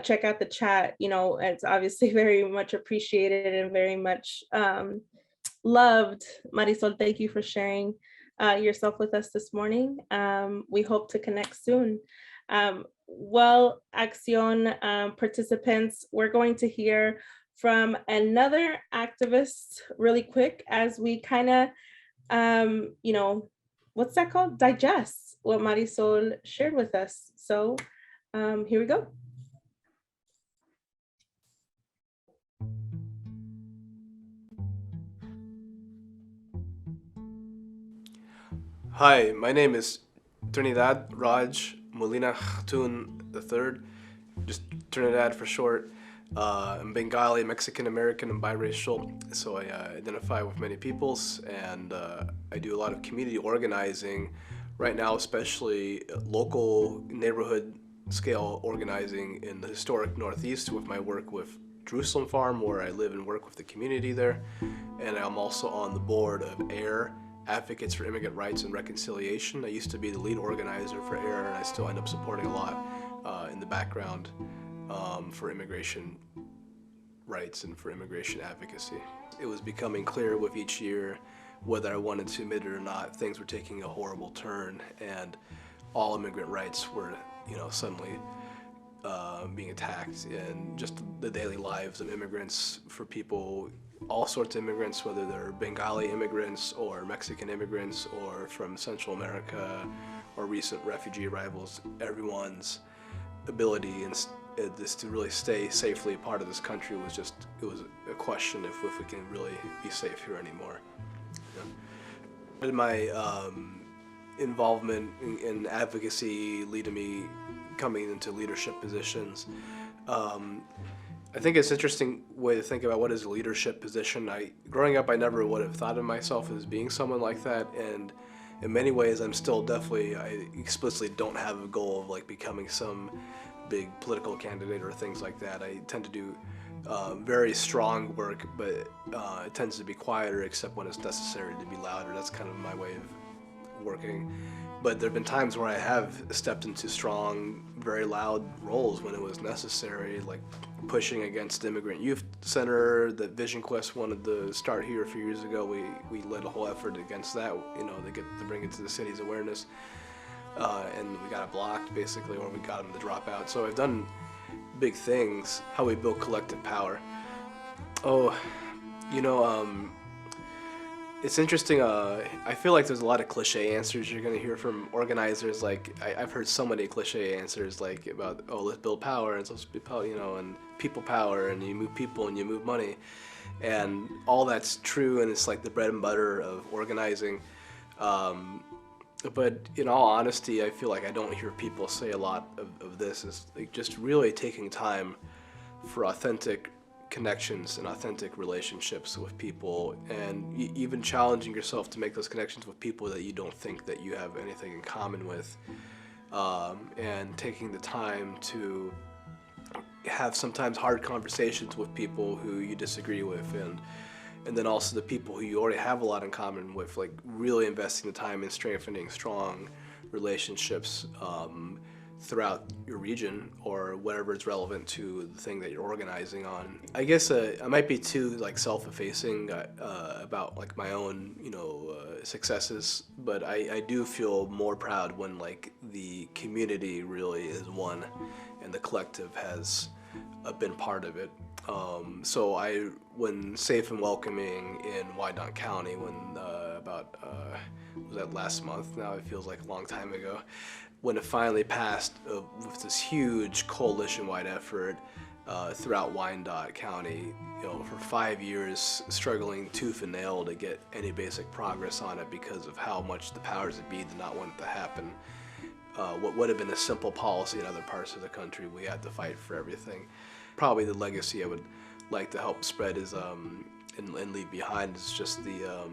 check out the chat, you know, it's obviously very much appreciated and very much loved. Marisol, thank you for sharing yourself with us this morning. We hope to connect soon. Well, Acción participants, we're going to hear from another activist really quick as we kind of, you know, what's that called? Digest what Marisol shared with us. So here we go.
Hi, my name is Trinidad Raj Molina Khatun III, just Trinidad for short. I'm Bengali, Mexican American, and biracial, so I identify with many peoples, and I do a lot of community organizing right now, especially local neighborhood scale organizing in the historic Northeast with my work with Jerusalem Farm, where I live and work with the community there. And I'm also on the board of AIR, Advocates for Immigrant Rights and Reconciliation. I used to be the lead organizer for AIR, and I still end up supporting a lot in the background for immigration rights and for immigration advocacy. It was becoming clear with each year, whether I wanted to admit it or not, things were taking a horrible turn, and all immigrant rights were, you know, suddenly being attacked, and just the daily lives of immigrants for people, all sorts of immigrants, whether they're Bengali immigrants or Mexican immigrants or from Central America or recent refugee arrivals, everyone's ability and this to really stay safely part of this country was just, it was a question if we can really be safe here anymore. You know? My involvement in advocacy lead to me coming into leadership positions. I think it's an interesting way to think about what is a leadership position. Growing up, I never would have thought of myself as being someone like that, and in many ways, I'm still definitely, I explicitly don't have a goal of like becoming some big political candidate or things like that. I tend to do very strong work, but it tends to be quieter except when it's necessary to be louder. That's kind of my way of working. But there have been times where I have stepped into strong, very loud roles when it was necessary, like pushing against the Immigrant Youth Center that Vision Quest wanted to start here a few years ago. We led a whole effort against that, you know, to bring it to the city's awareness. And we got it blocked, basically, or we got them to drop out. So I've done big things, how we build collective power. Oh, you know, It's interesting. I feel like there's a lot of cliche answers you're going to hear from organizers. Like I've heard so many cliche answers, like about, oh, let's build power and let's be power, you know, and people power, and you move people and you move money, and all that's true, and it's like the bread and butter of organizing. But in all honesty, I feel like I don't hear people say a lot of this. Is like just really taking time for authentic connections and authentic relationships with people, and even challenging yourself to make those connections with people that you don't think that you have anything in common with, and taking the time to have sometimes hard conversations with people who you disagree with, and then also the people who you already have a lot in common with, like really investing the time in strengthening strong relationships throughout your region or whatever is relevant to the thing that you're organizing on. I guess I might be too like self-effacing about like my own, you know, successes, but I do feel more proud when like the community really is one and the collective has been part of it. So when Safe and Welcoming in Wyandotte County, when was that last month? Now it feels like a long time ago. When it finally passed with this huge coalition-wide effort throughout Wyandotte County, you know, for 5 years struggling tooth and nail to get any basic progress on it because of how much the powers that be did not want it to happen. What would have been a simple policy in other parts of the country, we had to fight for everything. Probably the legacy I would like to help spread is and leave behind is just the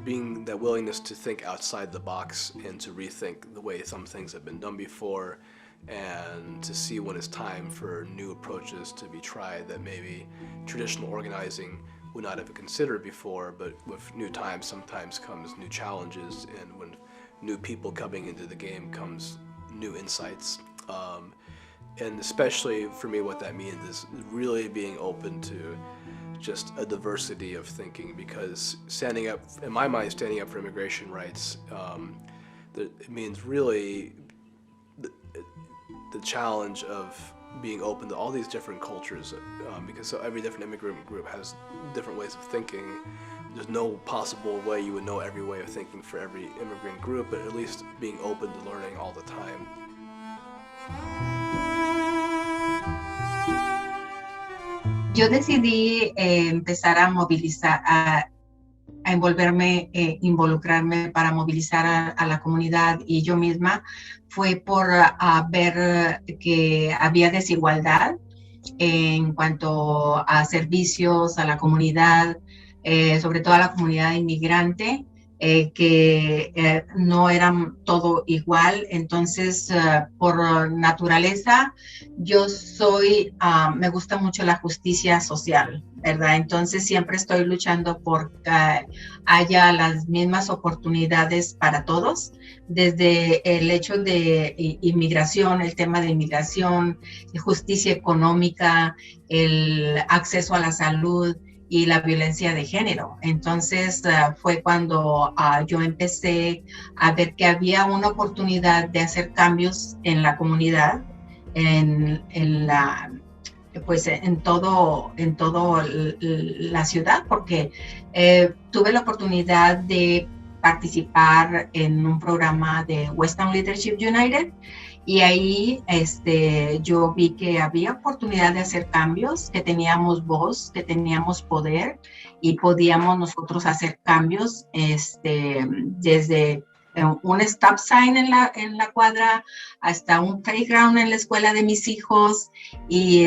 being that willingness to think outside the box and to rethink the way some things have been done before, and to see when it's time for new approaches to be tried that maybe traditional organizing would not have considered before. But with new times sometimes comes new challenges, and when new people coming into the game comes new insights. And especially for me, what that means is really being open to just a diversity of thinking, because standing up, in my mind, standing up for immigration rights, it means really the challenge of being open to all these different cultures, because so every different immigrant group has different ways of thinking. There's no possible way you would know every way of thinking for every immigrant group, but at least being open to learning all the time.
Yo decidí empezar a movilizar, a involucrarme para movilizar a la comunidad y yo misma, fue por ver que había desigualdad en cuanto a servicios a la comunidad, sobre todo a la comunidad inmigrante, que no eran todo igual. Entonces, por naturaleza, yo me gusta mucho la justicia social, ¿verdad? Entonces, siempre estoy luchando por que haya las mismas oportunidades para todos, desde el hecho de inmigración, el tema de inmigración, justicia económica, el acceso a la salud y la violencia de género. Entonces fue cuando yo empecé a ver que había una oportunidad de hacer cambios en la comunidad, en todo la ciudad, porque tuve la oportunidad de participar en un programa de Western Leadership United, y ahí yo vi que había oportunidad de hacer cambios, que teníamos voz, que teníamos poder y podíamos nosotros hacer cambios desde un stop sign en la cuadra hasta un playground en la escuela de mis hijos y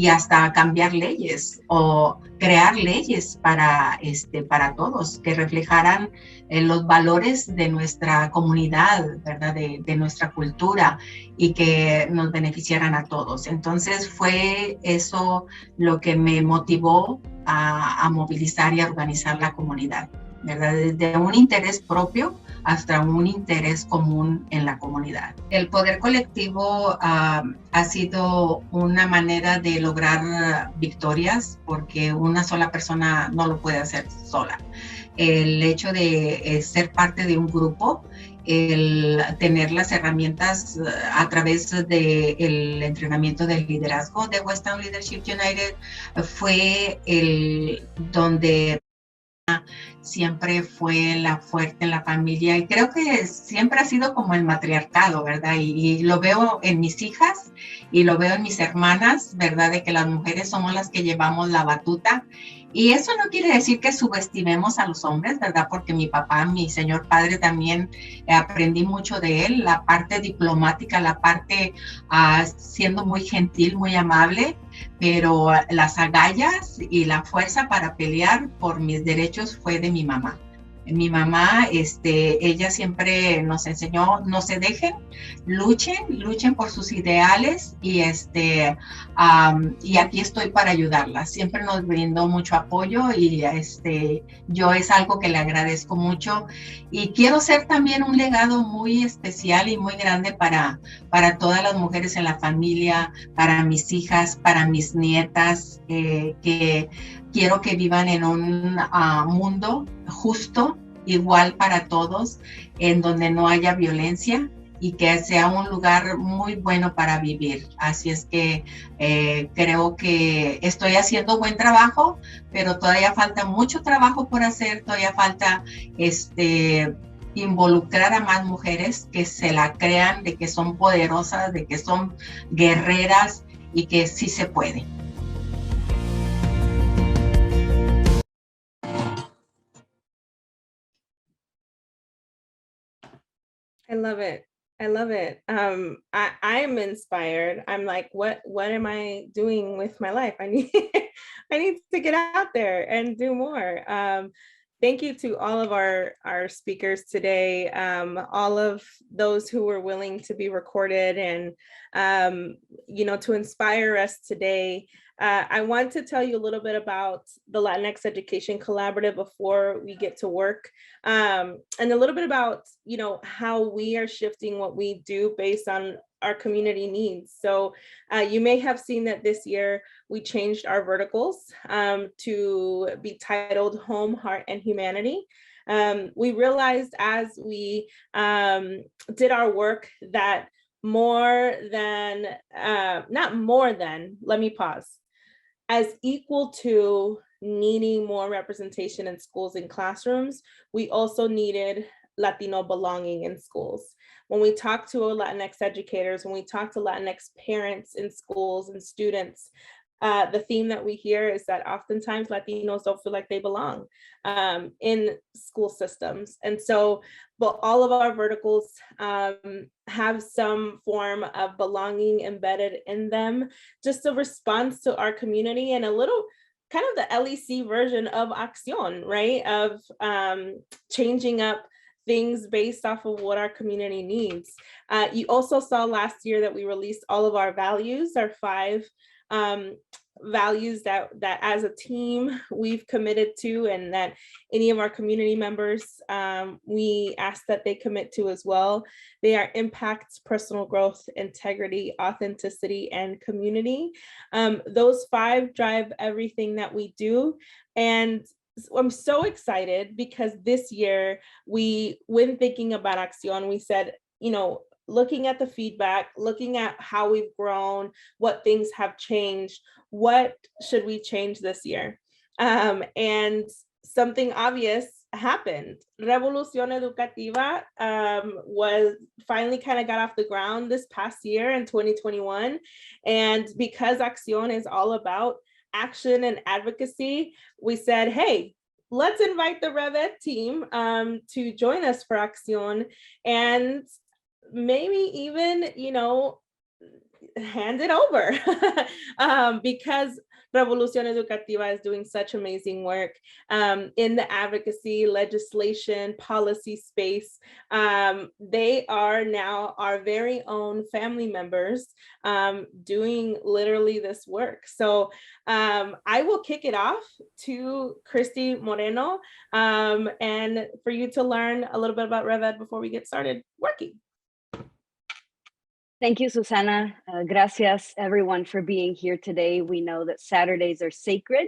hasta cambiar leyes o crear leyes para todos que reflejaran los valores de nuestra comunidad, ¿verdad? De nuestra cultura y que nos beneficiaran a todos. Entonces fue eso lo que me motivó a movilizar y a organizar la comunidad, ¿verdad? Desde un interés propio hasta un interés común en la comunidad. El poder colectivo ha sido una manera de lograr victorias, porque una sola persona no lo puede hacer sola. El hecho de ser parte de un grupo, el tener las herramientas a través del entrenamiento del liderazgo de Western Leadership United fue donde siempre fue la fuerte en la familia y creo que siempre ha sido como el matriarcado, ¿verdad? Y lo veo en mis hijas y lo veo en mis hermanas, ¿verdad? De que las mujeres somos las que llevamos la batuta. Y eso no quiere decir que subestimemos a los hombres, ¿verdad? Porque mi papá, mi señor padre también aprendí mucho de él, la parte diplomática, la parte siendo muy gentil, muy amable, pero las agallas y la fuerza para pelear por mis derechos fue de mi mamá. Mi mamá, ella siempre nos enseñó, no se dejen, luchen por sus ideales y aquí estoy para ayudarlas. Siempre nos brindó mucho apoyo y yo es algo que le agradezco mucho y quiero ser también un legado muy especial y muy grande para todas las mujeres en la familia, para mis hijas, para mis nietas, que quiero que vivan en un mundo justo, igual para todos, en donde no haya violencia y que sea un lugar muy bueno para vivir. Así es que creo que estoy haciendo buen trabajo, pero todavía falta mucho trabajo por hacer, todavía falta involucrar a más mujeres que se la crean de que son poderosas, de que son guerreras y que sí se puede.
I love it. I love it. I'm inspired. I'm like, what am I doing with my life? I need I need to get out there and do more. Thank you to all of our speakers today, all of those who were willing to be recorded and to inspire us today. I want to tell you a little bit about the Latinx Education Collaborative before we get to work, and a little bit about how we are shifting what we do based on our community needs. So you may have seen that this year we changed our verticals to be titled Home, Heart, and Humanity. We realized as we did our work that let me pause. As equal to needing more representation in schools and classrooms, we also needed Latino belonging in schools. When we talk to Latinx educators, when we talk to Latinx parents in schools and students, the theme that we hear is that oftentimes Latinos don't feel like they belong in school systems. And so, but all of our verticals have some form of belonging embedded in them, just a response to our community and a little kind of the LEC version of Acción, right? Of changing up things based off of what our community needs. You also saw last year that we released all of our values, our 5 values that as a team we've committed to, and that any of our community members we ask that they commit to as well. They are impact, personal growth, integrity, authenticity, and community. Those 5 drive everything that we do. And I'm so excited because this year when thinking about Acción, we said, looking at the feedback, looking at how we've grown, what things have changed, what should we change this year? And something obvious happened. Revolución Educativa was finally kind of got off the ground this past year in 2021. And because Acción is all about action and advocacy, we said, hey, let's invite the RevEd team to join us for Acción and maybe even, hand it over because Revolución Educativa is doing such amazing work in the advocacy, legislation, policy space. They are now our very own family members doing literally this work. So I will kick it off to Christy Moreno and for you to learn a little bit about RevEd before we get started working.
Thank you, Susana. Gracias, everyone, for being here today. We know that Saturdays are sacred,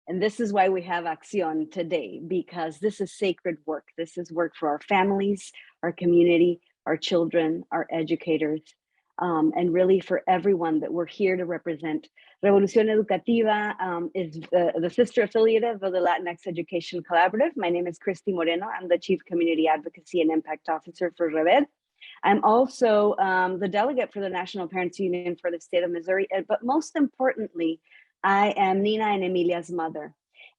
and this is why we have Acción today, because this is sacred work. This is work for our families, our community, our children, our educators. and really for everyone that we're here to represent. Revolución Educativa is the sister affiliative of the Latinx Education Collaborative. My name is Christy Moreno. I'm the Chief Community Advocacy and Impact Officer for REVED. I'm also the delegate for the National Parents Union for the state of Missouri, but most importantly, I am Nina and Emilia's mother.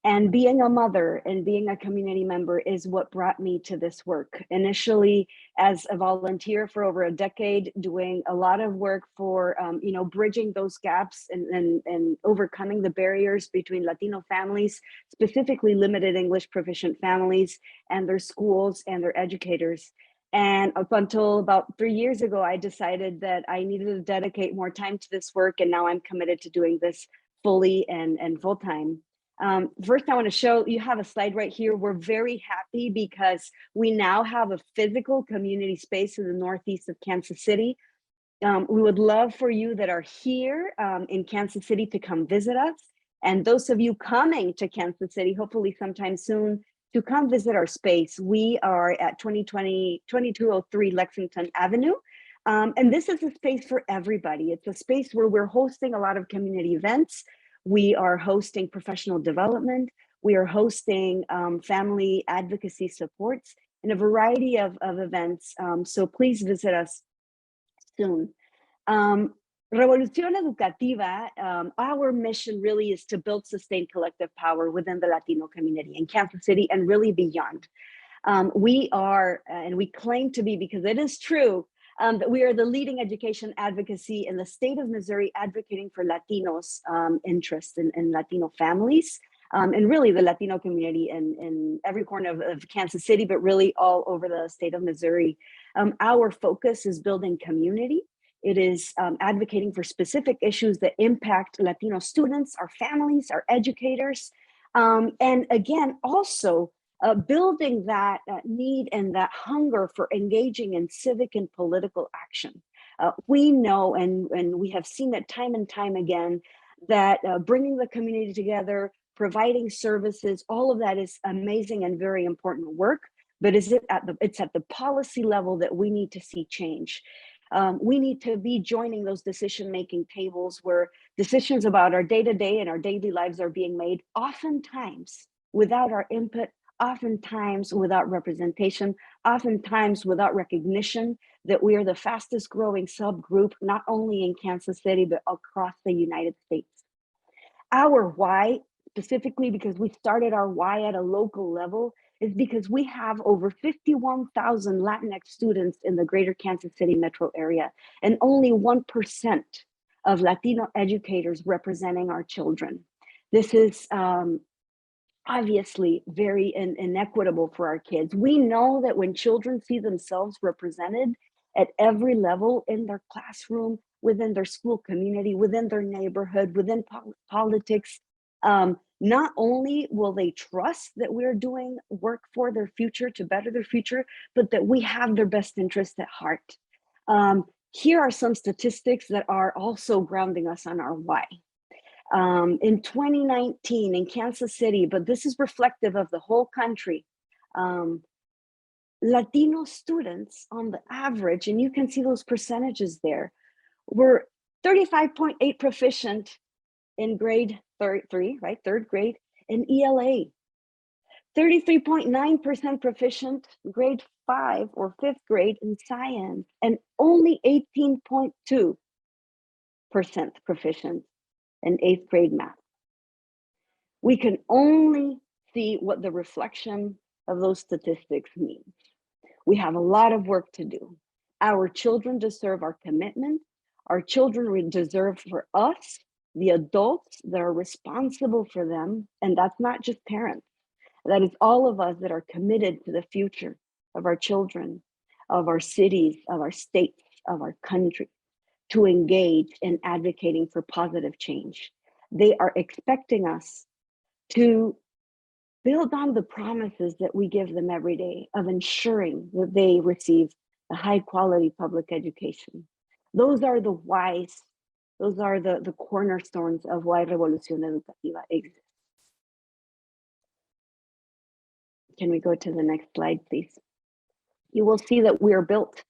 And being a mother and being a community member is what brought me to this work. Initially, as a volunteer for over a decade, doing a lot of work for, bridging those gaps and overcoming the barriers between Latino families, specifically limited English proficient families and their schools and their educators. And up until about 3 years ago, I decided that I needed to dedicate more time to this work. And now I'm committed to doing this fully and full time. First, I want to show you have a slide right here. We're very happy because we now have a physical community space in the northeast of Kansas City. We would love for you that are here in Kansas City to come visit us. And those of you coming to Kansas City, hopefully sometime soon, to come visit our space. We are at 2203 Lexington Avenue. And this is a space for everybody. It's a space where we're hosting a lot of community events. We are hosting professional development. We are hosting family advocacy supports and a variety of events. So please visit us soon. Revolución Educativa, our mission really is to build sustained collective power within the Latino community in Kansas City and really beyond. We are, and we claim to be, because it is true, that we are the leading education advocacy in the state of Missouri, advocating for Latinos' interests in Latino families, and really the Latino community in every corner of Kansas City, but really all over the state of Missouri. Our focus is building community. It is advocating for specific issues that impact Latino students, our families, our educators, and again, also building that need and that hunger for engaging in civic and political action. We know, and we have seen it time and time again, that bringing the community together, providing services, all of that is amazing and very important work, but it's at the policy level that we need to see change. We need to be joining those decision-making tables where decisions about our day-to-day and our daily lives are being made, oftentimes without our input, oftentimes without representation, oftentimes without recognition that we are the fastest growing subgroup, not only in Kansas City, but across the United States. Our why, specifically because we started our why at a local level, is because we have over 51,000 Latinx students in the greater Kansas City metro area, and only 1% of Latino educators representing our children. This is obviously very inequitable for our kids. We know that when children see themselves represented at every level in their classroom, within their school community, within their neighborhood, within politics, not only will they trust that we're doing work for their future to better their future, but that we have their best interest at heart. Here are some statistics that are also grounding us on our why. In 2019 in Kansas City, but this is reflective of the whole country, Latino students on the average, and you can see those percentages there, were 35.8 proficient in grade third grade in ELA, 33.9% proficient grade 5 or 5th grade in science, and only 18.2% proficient in 8th grade math. We can only see what the reflection of those statistics means. We have a lot of work to do. Our children deserve our commitment. Our children deserve for us, the adults that are responsible for them, and that's not just parents. That is all of us that are committed to the future of our children, of our cities, of our states, of our country, to engage in advocating for positive change. They are expecting us to build on the promises that we give them every day of ensuring that they receive a high quality public education. Those are the whys, those are the cornerstones of why Revolución Educativa exists. Can we go to the next slide, please? You will see that we are built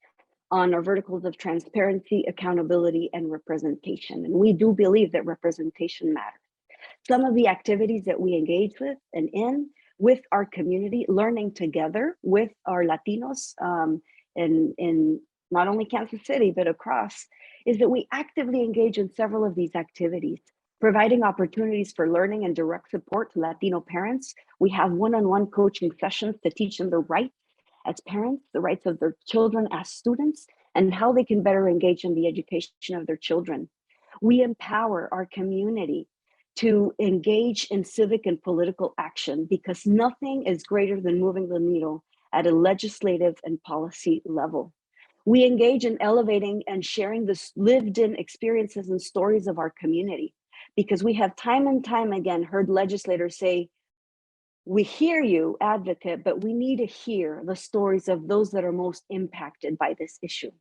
on our verticals of transparency, accountability, and representation. And we do believe that representation matters. Some of the activities that we engage with and in with our community, learning together with our Latinos in not only Kansas City, but across, is that we actively engage in several of these activities, providing opportunities for learning and direct support to Latino parents. We have one-on-one coaching sessions to teach them the rights as parents, the rights of their children as students, and how they can better engage in the education of their children. We empower our community to engage in civic and political action, because nothing is greater than moving the needle at a legislative and policy level. We engage in elevating and sharing the lived-in experiences and stories of our community, because we have time and time again heard legislators say, we hear you, advocate, but we need to hear the stories of those that are most impacted by this issue.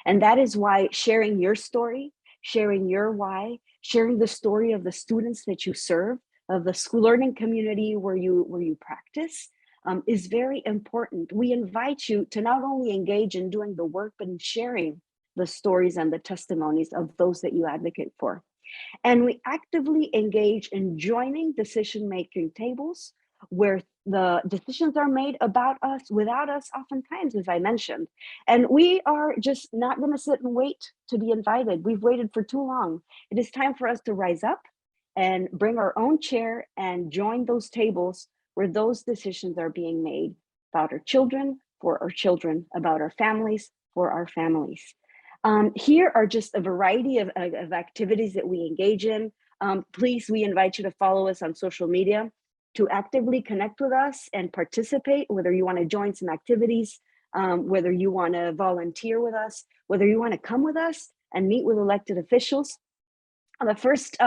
And that is why sharing your story, sharing your why, sharing the story of the students that you serve, of the school learning community where you practice, is very important. We invite you to not only engage in doing the work, but in sharing the stories and the testimonies of those that you advocate for. And we actively engage in joining decision-making tables where the decisions are made about us, without us, oftentimes, as I mentioned. And we are just not going to sit and wait to be invited. We've waited for too long. It is time for us to rise up and bring our own chair and join those tables where those decisions are being made about our children, for our children, about our families, for our families. Here are just a variety of activities that we engage in. Please, we invite you to follow us on social media, to actively connect with us and participate, whether you want to join some activities, whether you want to volunteer with us, whether you want to come with us and meet with elected officials. On the first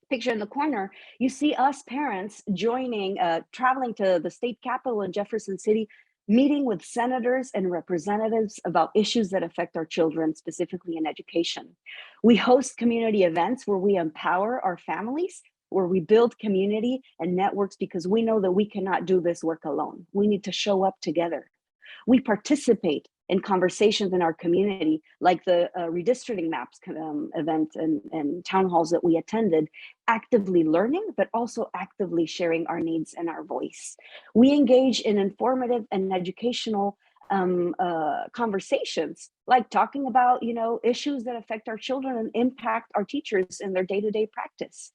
picture in the corner, you see us parents joining, traveling to the state capitol in Jefferson City, meeting with senators and representatives about issues that affect our children, specifically in education. We host community events where we empower our families, where we build community and networks, because we know that we cannot do this work alone. We need to show up together. We participate in conversations in our community, like the redistricting maps event and town halls that we attended, actively learning, but also actively sharing our needs and our voice. We engage in informative and educational conversations, like talking about, issues that affect our children and impact our teachers in their day-to-day practice.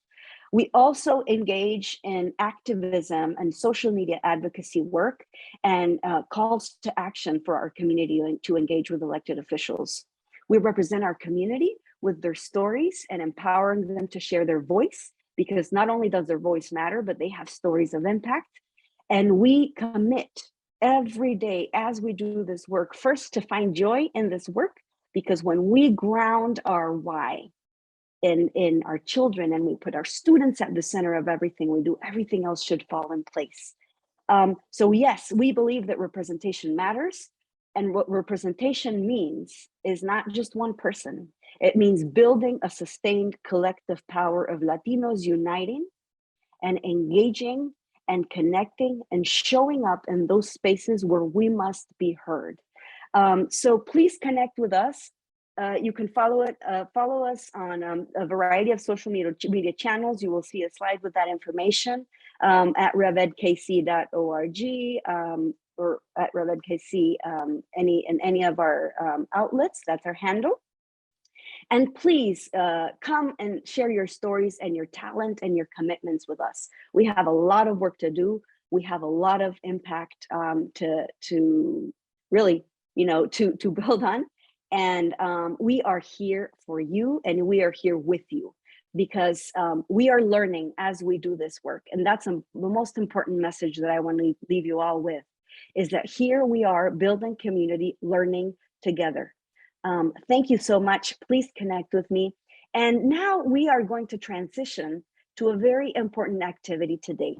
We also engage in activism and social media advocacy work and calls to action for our community to engage with elected officials. We represent our community with their stories and empowering them to share their voice, because not only does their voice matter, but they have stories of impact. And we commit every day as we do this work, first to find joy in this work, because when we ground our why in our children and we put our students at the center of everything we do, everything else should fall in place. So yes, we believe that representation matters. And what representation means is not just one person. It means building a sustained collective power of Latinos uniting and engaging and connecting and showing up in those spaces where we must be heard. So please connect with us. You can follow us on a variety of social media channels. You will see a slide with that information at revedkc.org or at revedkc in any of our outlets. That's our handle. And please come and share your stories and your talent and your commitments with us. We have a lot of work to do. We have a lot of impact to really, to build on. And we are here for you, and we are here with you, because we are learning as we do this work. And that's the most important message that I want to leave you all with, is that here we are building community, learning together. Thank you so much. Please connect with me. And now we are going to transition to a very important activity today.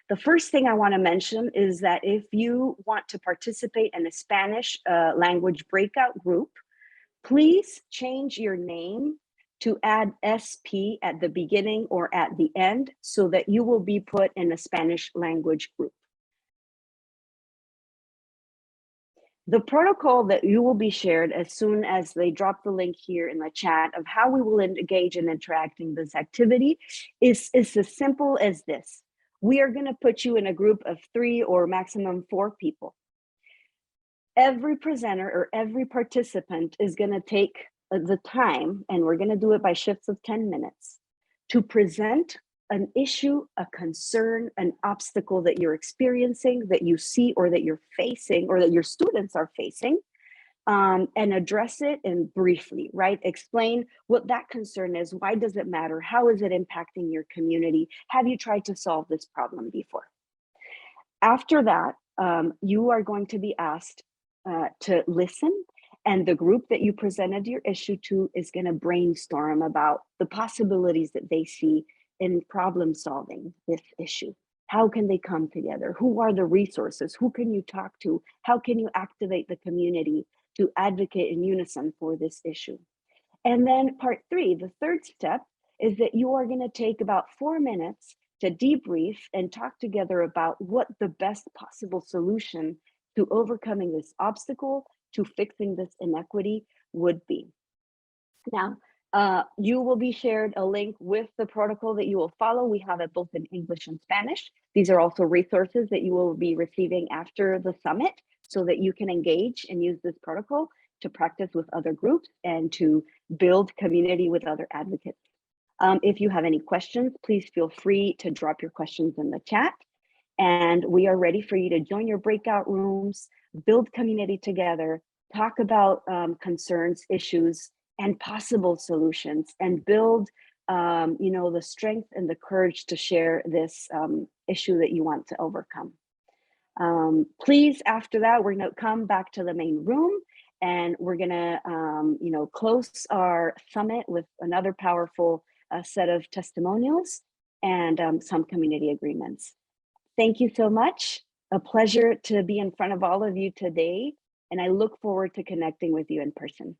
The first thing I want to mention is that if you want to participate in a Spanish language breakout group, please change your name to add SP at the beginning or at the end, so that you will be put in a Spanish language group. The protocol that you will be shared as soon as they drop the link here in the chat of how we will engage and interact in this activity is as simple as this. We are going to put you in a group of 3 or maximum 4 people. Every presenter or every participant is going to take the time, and we're going to do it by shifts of 10 minutes, to present an issue, a concern, an obstacle that you're experiencing, that you see, or that you're facing, or that your students are facing, and address it in briefly, right? Explain what that concern is. Why does it matter? How is it impacting your community? Have you tried to solve this problem before? After that, you are going to be asked to listen, and the group that you presented your issue to is going to brainstorm about the possibilities that they see in problem solving this issue. How can they come together? Who are the resources? Who can you talk to? How can you activate the community to advocate in unison for this issue? And then part 3, the third step, is that you are going to take about 4 minutes to debrief and talk together about what the best possible solution to overcoming this obstacle, to fixing this inequity would be. Now, you will be shared a link with the protocol that you will follow. We have it both in English and Spanish. These are also resources that you will be receiving after the summit so that you can engage and use this protocol to practice with other groups and to build community with other advocates. If you have any questions, please feel free to drop your questions in the chat. And we are ready for you to join your breakout rooms, build community together, talk about concerns, issues, and possible solutions, and build the strength and the courage to share this issue that you want to overcome. Please, after that, we're going to come back to the main room, and we're going to close our summit with another powerful set of testimonials and some community agreements. Thank you so much. A pleasure to be in front of all of you today, and I look forward to connecting with you in person.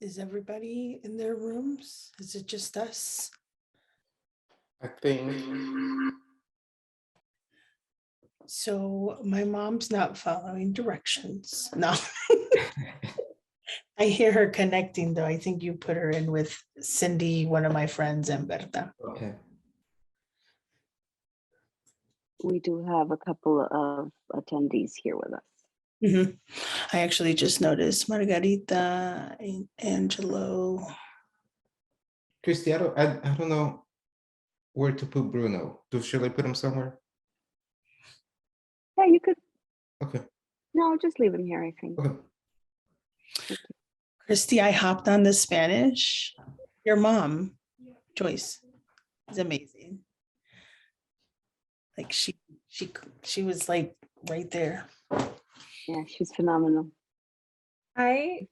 Is everybody in their rooms? Is it just us?
I think.
So my mom's not following directions. No. I hear her connecting though. I think you put her in with Cindy, one of my friends, and Berta.
Okay.
We do have a couple of attendees here with us.
Mm-hmm. I actually just noticed Margarita, Angelo.
Christy, I don't know where to put Bruno. Should I put him somewhere?
Yeah, you could.
Okay.
No, just leave him here, I think.
Okay.
Christy, I hopped on the Spanish. Your mom, Joyce, is amazing. Like she was like right there.
Yeah, she's phenomenal.
I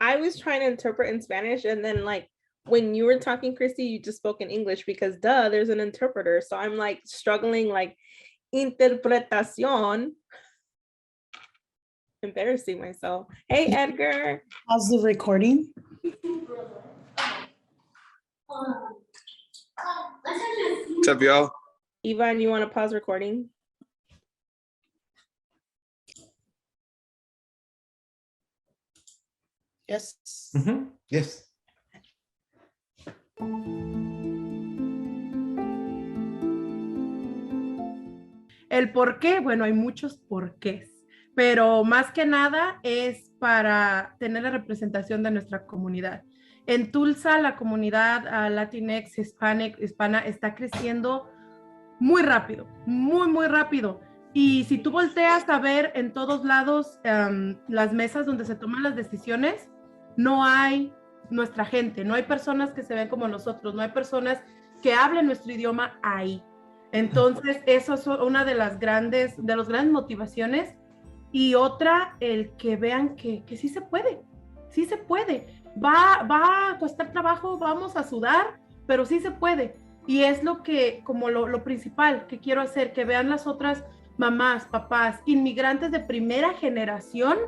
was trying to interpret in Spanish, and then like when you were talking, Christy, you just spoke in English because there's an interpreter. So I'm like struggling, like interpretación. Embarrassing myself. Hey, Edgar.
How's the recording?
What's up, y'all?
Ivan, you want to pause recording?
Yes.
Mm-hmm. Yes.
El por qué, bueno, hay muchos porqués, pero más que nada es para tener la representación de nuestra comunidad. En Tulsa, la comunidad Latinx hispana está creciendo muy rápido, muy rápido. Y si tú volteas a ver en todos lados las mesas donde se toman las decisiones, no hay nuestra gente, no hay personas que se ven como nosotros, no hay personas que hablen nuestro idioma ahí. Entonces, eso es una de las grandes motivaciones. Y otra, el que vean que sí se puede, sí se puede. Va a costar trabajo, vamos a sudar, pero sí se puede. Y es lo que, como lo principal que quiero hacer, que vean las otras mamás, papás, inmigrantes de primera generación,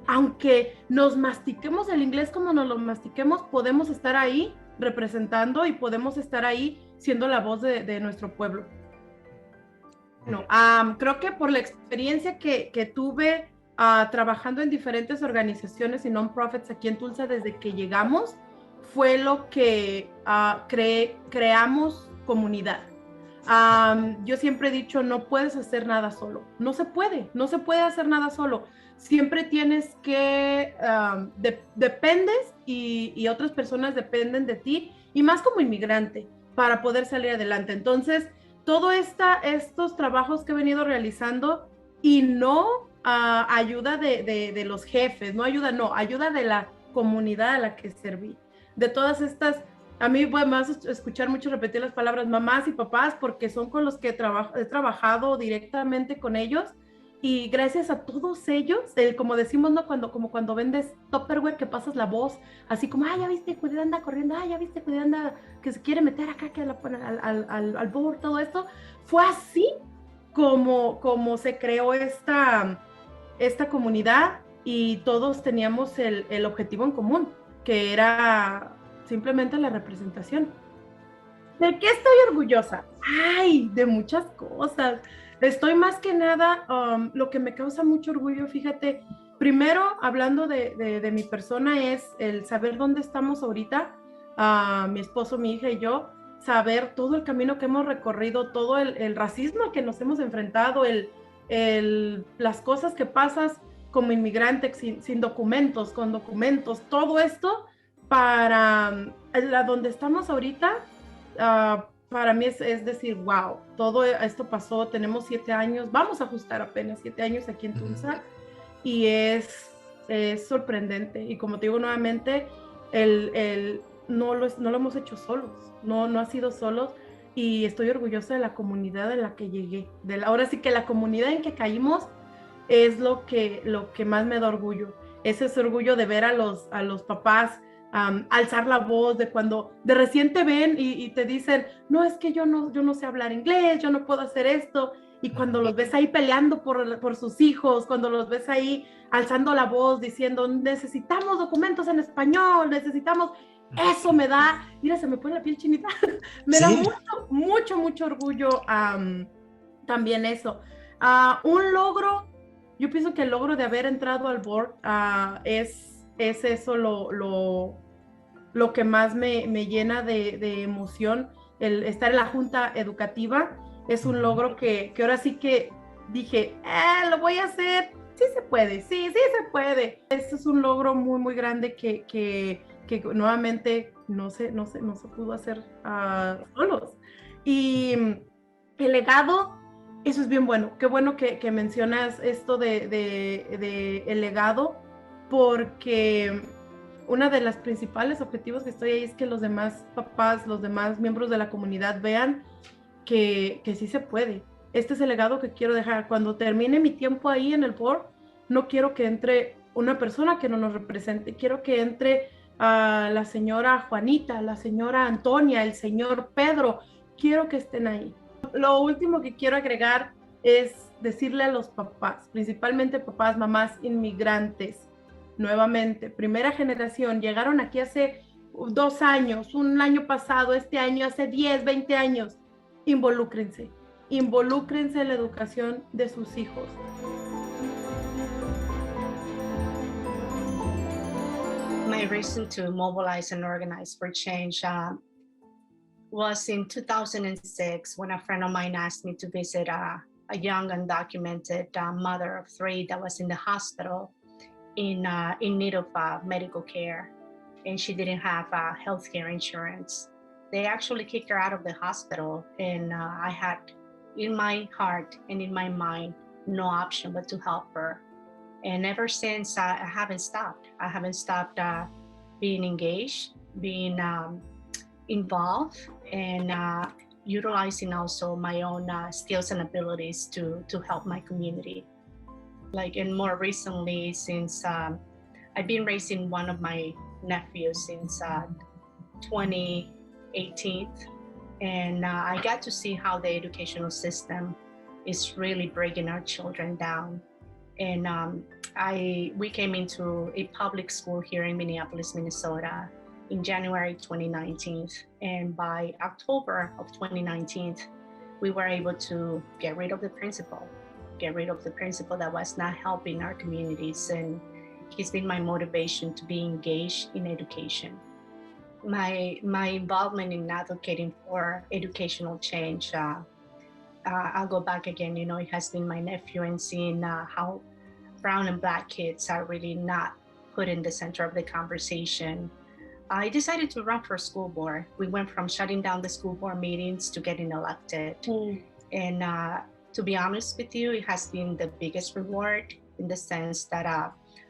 aunque nos mastiquemos el inglés como nos lo mastiquemos, podemos estar ahí representando y podemos estar ahí siendo la voz de nuestro pueblo. Bueno, creo que por la experiencia que tuve trabajando en diferentes organizaciones y non-profits aquí en Tulsa desde que llegamos, fue lo que creamos comunidad. Yo siempre he dicho, no puedes hacer nada solo. No se puede hacer nada solo. Siempre tienes que, dependes y otras personas dependen de ti, y más como inmigrante, para poder salir adelante. Entonces, todos estos trabajos que he venido realizando y no ayuda de los jefes, ayuda de la comunidad a la que serví. De todas estas, a mí voy más a escuchar mucho repetir las palabras mamás y papás porque son con los que he trabajado directamente con ellos, y gracias a todos ellos, como decimos, ¿no? Cuando vendes Tupperware, que pasas la voz, así como, ya viste, cuidado, anda corriendo, ya viste, cuidado, anda, que se quiere meter acá, que al board, todo esto. Fue así como se creó esta comunidad, y todos teníamos el objetivo en común, que era simplemente la representación. ¿De qué estoy orgullosa? ¡Ay! De muchas cosas. Estoy más que nada, lo que me causa mucho orgullo, fíjate, primero hablando de mi persona, es el saber dónde estamos ahorita, mi esposo, mi hija y yo, saber todo el camino que hemos recorrido, todo el racismo al que nos hemos enfrentado, las cosas que pasas como inmigrante sin documentos, con documentos, todo esto para donde estamos ahorita. Para mí es decir, wow, todo esto pasó, tenemos 7 años, vamos a ajustar apenas 7 años aquí en Tulsa, y es sorprendente. Y como te digo nuevamente, no lo hemos hecho solos, no ha sido solos, y estoy orgullosa de la comunidad en la que llegué. Ahora sí que la comunidad en que caímos es lo que más me da orgullo. Ese es orgullo de ver a los papás alzar la voz, de recién te ven y te dicen, no, es que yo no sé hablar inglés, yo no puedo hacer esto, y cuando los ves ahí peleando por sus hijos, cuando los ves ahí alzando la voz, diciendo, necesitamos documentos en español, eso me da, mira, se me pone la piel chinita, me da mucho orgullo también eso. Un logro, yo pienso que el logro de haber entrado al board es eso lo que más me llena de emoción. El estar en la junta educativa es un logro que ahora sí que dije, lo voy a hacer, sí se puede, sí se puede. Este es un logro muy grande que nuevamente no se pudo hacer solos. Y el legado, eso es bien bueno. Qué bueno que mencionas esto de el legado, porque uno de los principales objetivos que estoy ahí es que los demás papás, los demás miembros de la comunidad vean que sí se puede. Este es el legado que quiero dejar. Cuando termine mi tiempo ahí en el board, no quiero que entre una persona que no nos represente. Quiero que entre la señora Juanita, la señora Antonia, el señor Pedro. Quiero que estén ahí. Lo último que quiero agregar es decirle a los papás, principalmente papás, mamás inmigrantes, nuevamente, primera generación, llegaron aquí hace 2 años, un año pasado, este año, hace 10, 20 años, involúcrense en la educación de sus hijos.
My reason to mobilize and organize for change was in 2006 when a friend of mine asked me to visit a young undocumented mother of 3 that was in the hospital in need of medical care, and she didn't have healthcare insurance. They actually kicked her out of the hospital, and I had in my heart and in my mind, no option but to help her. And ever since, I haven't stopped. I haven't stopped being engaged, being involved, and utilizing also my own skills and abilities to help my community. Like, and more recently, since I've been raising one of my nephews since 2018, and I got to see how the educational system is really breaking our children down. And we came into a public school here in Minneapolis, Minnesota in January 2019. And by October of 2019, we were able to get rid of the principal that was not helping our communities. And he's been my motivation to be engaged in education. My involvement in advocating for educational change, I'll go back again, you know, it has been my nephew, and seeing how brown and Black kids are really not put in the center of the conversation. I decided to run for school board. We went from shutting down the school board meetings to getting elected. And to be honest with you, it has been the biggest reward, in the sense that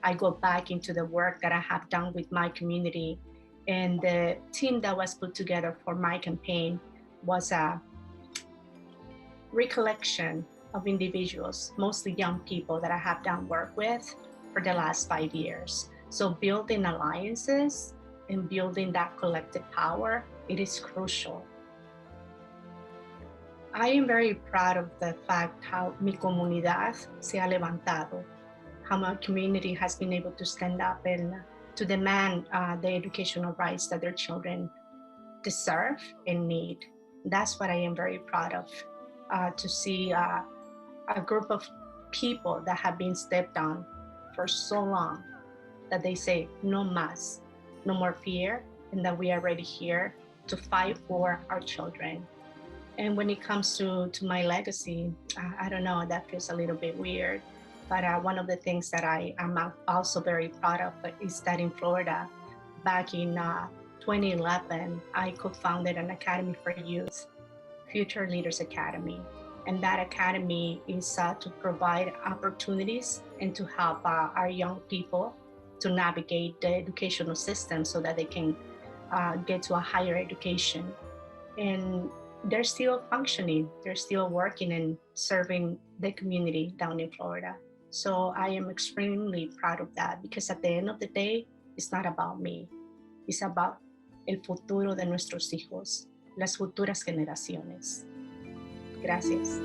I go back into the work that I have done with my community. And the team that was put together for my campaign was a recollection of individuals, mostly young people that I have done work with for the last 5 years. So building alliances and building that collective power, it is crucial. I am very proud of the fact how mi comunidad se ha levantado, how my community has been able to stand up and to demand the educational rights that their children deserve and need. That's what I am very proud of, to see a group of people that have been stepped on for so long, that they say no más, no more fear, and that we are ready here to fight for our children. And when it comes to my legacy, I don't know, that feels a little bit weird. But one of the things that I am also very proud of is that in Florida, back in 2011, I co-founded an Academy for Youth, Future Leaders Academy. And that academy is to provide opportunities and to help our young people to navigate the educational system so that they can get to a higher education. And they're still functioning, they're still working and serving the community down in Florida. So I am extremely proud of that, because at the end of the day, it's not about me. It's about el futuro de nuestros hijos, las futuras generaciones. Gracias.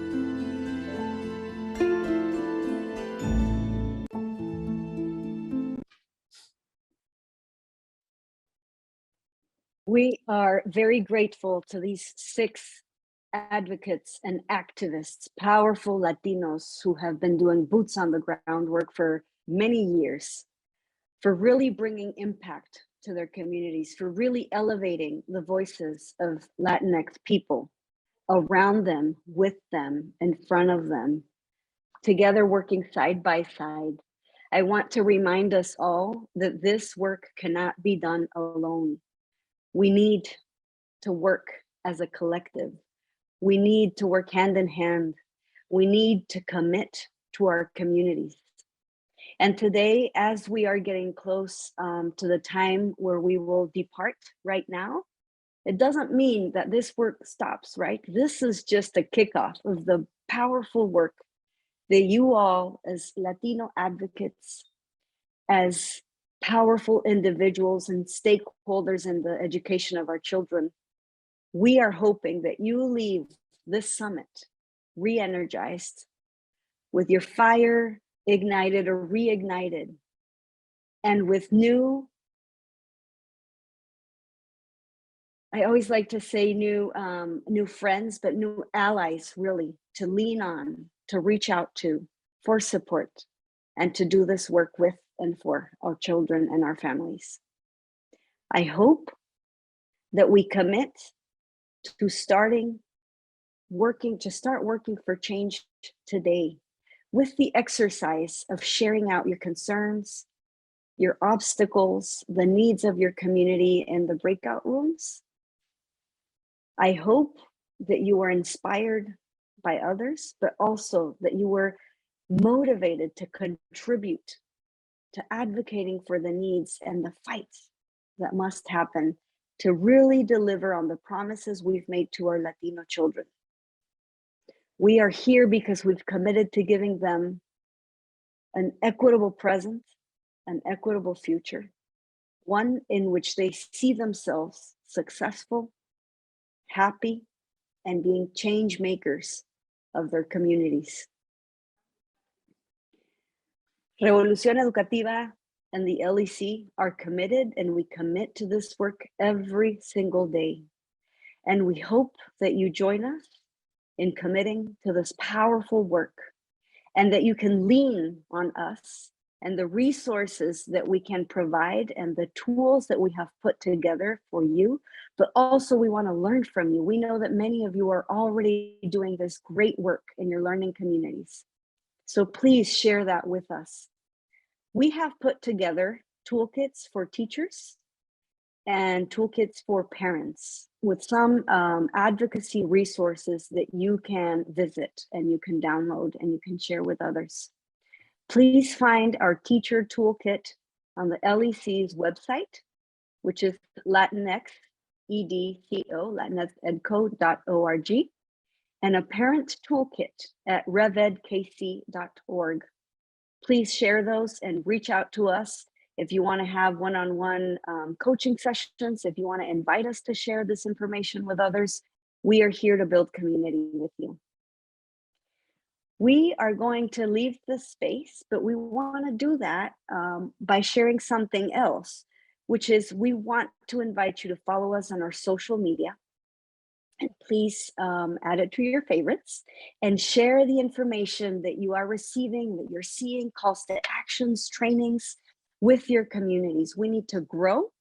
We are very grateful to these 6 advocates and activists, powerful Latinos who have been doing boots on the ground work for many years, for really bringing impact to their communities, for really elevating the voices of Latinx people around them, with them, in front of them, together working side by side. I want to remind us all that this work cannot be done alone. We need to work as a collective. We need to work hand in hand. We need to commit to our communities. And today, as we are getting close to the time where we will depart right now, it doesn't mean that this work stops, right? This is just a kickoff of the powerful work that you all, as Latino advocates, as powerful individuals and stakeholders in the education of our children, we are hoping that you leave this summit re-energized, with your fire ignited or reignited, and with new, I always like to say new friends, but new allies, really, to lean on, to reach out to for support, and to do this work with and for our children and our families. I hope that we commit to start working for change today, with the exercise of sharing out your concerns, your obstacles, the needs of your community in the breakout rooms. I hope that you are inspired by others, but also that you were motivated to contribute to advocating for the needs and the fights that must happen to really deliver on the promises we've made to our Latino children. We are here because we've committed to giving them an equitable present, an equitable future, one in which they see themselves successful, happy, and being change makers of their communities. Revolución Educativa and the LEC are committed, and we commit to this work every single day. And we hope that you join us in committing to this powerful work, and that you can lean on us and the resources that we can provide and the tools that we have put together for you. But also we want to learn from you. We know that many of you are already doing this great work in your learning communities. So please share that with us. We have put together toolkits for teachers and toolkits for parents with some advocacy resources that you can visit and you can download and you can share with others. Please find our teacher toolkit on the LEC's website, which is Latinx, EDCO, latinxedco.org, and a parent toolkit at revedkc.org. Please share those and reach out to us if you want to have one-on-one coaching sessions, if you want to invite us to share this information with others. We are here to build community with you. We are going to leave this space, but we want to do that by sharing something else, which is we want to invite you to follow us on our social media. And please add it to your favorites and share the information that you are receiving, that you're seeing, calls to actions, trainings with your communities. We need to grow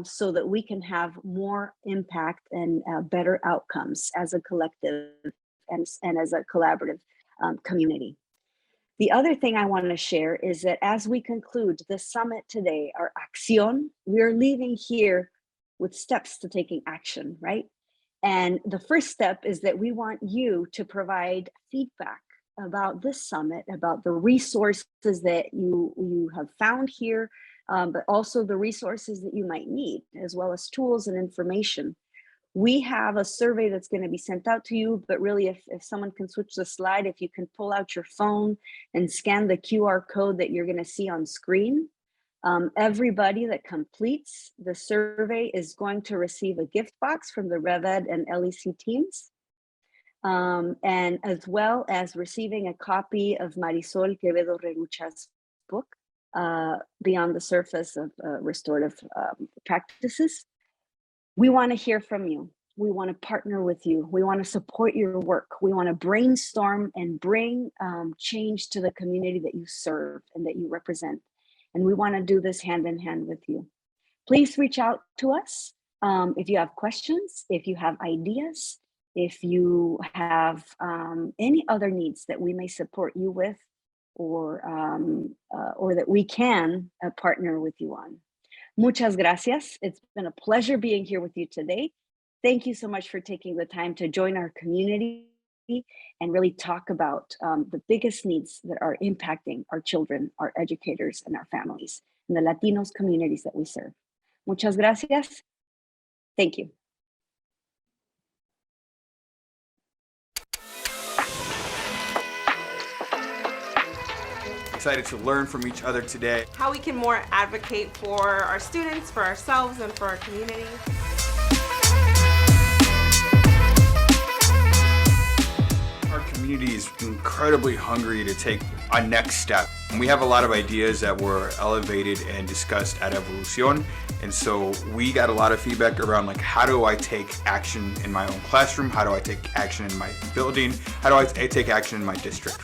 so that we can have more impact and better outcomes as a collective and as a collaborative community. The other thing I want to share is that as we conclude the summit today, our Acción, we're leaving here with steps to taking action, right? And the first step is that we want you to provide feedback about this summit, about the resources that you have found here, but also the resources that you might need, as well as tools and information. We have a survey that's going to be sent out to you, but really if someone can switch the slide, if you can pull out your phone and scan the QR code that you're going to see on screen, everybody that completes the survey is going to receive a gift box from the RevEd and LEC teams, and as well as receiving a copy of Marisol Quevedo Rerucha's book, Beyond the Surface of Restorative Practices. We want to hear from you. We want to partner with you. We want to support your work. We want to brainstorm and bring change to the community that you serve and that you represent. And we want to do this hand in hand with you. Please reach out to us if you have questions, if you have ideas, if you have any other needs that we may support you with, or that we can partner with you on. Muchas gracias. It's been a pleasure being here with you today. Thank you so much for taking the time to join our community and really talk about the biggest needs that are impacting our children, our educators, and our families, and the Latinos communities that we serve. Muchas gracias. Thank you.
Excited to learn from each other today.
How we can more advocate for our students, for ourselves, and for our community.
Our community is incredibly hungry to take a next step. And we have a lot of ideas that were elevated and discussed at Evolucion. And so we got a lot of feedback around like, how do I take action in my own classroom? How do I take action in my building? How do I take action in my district?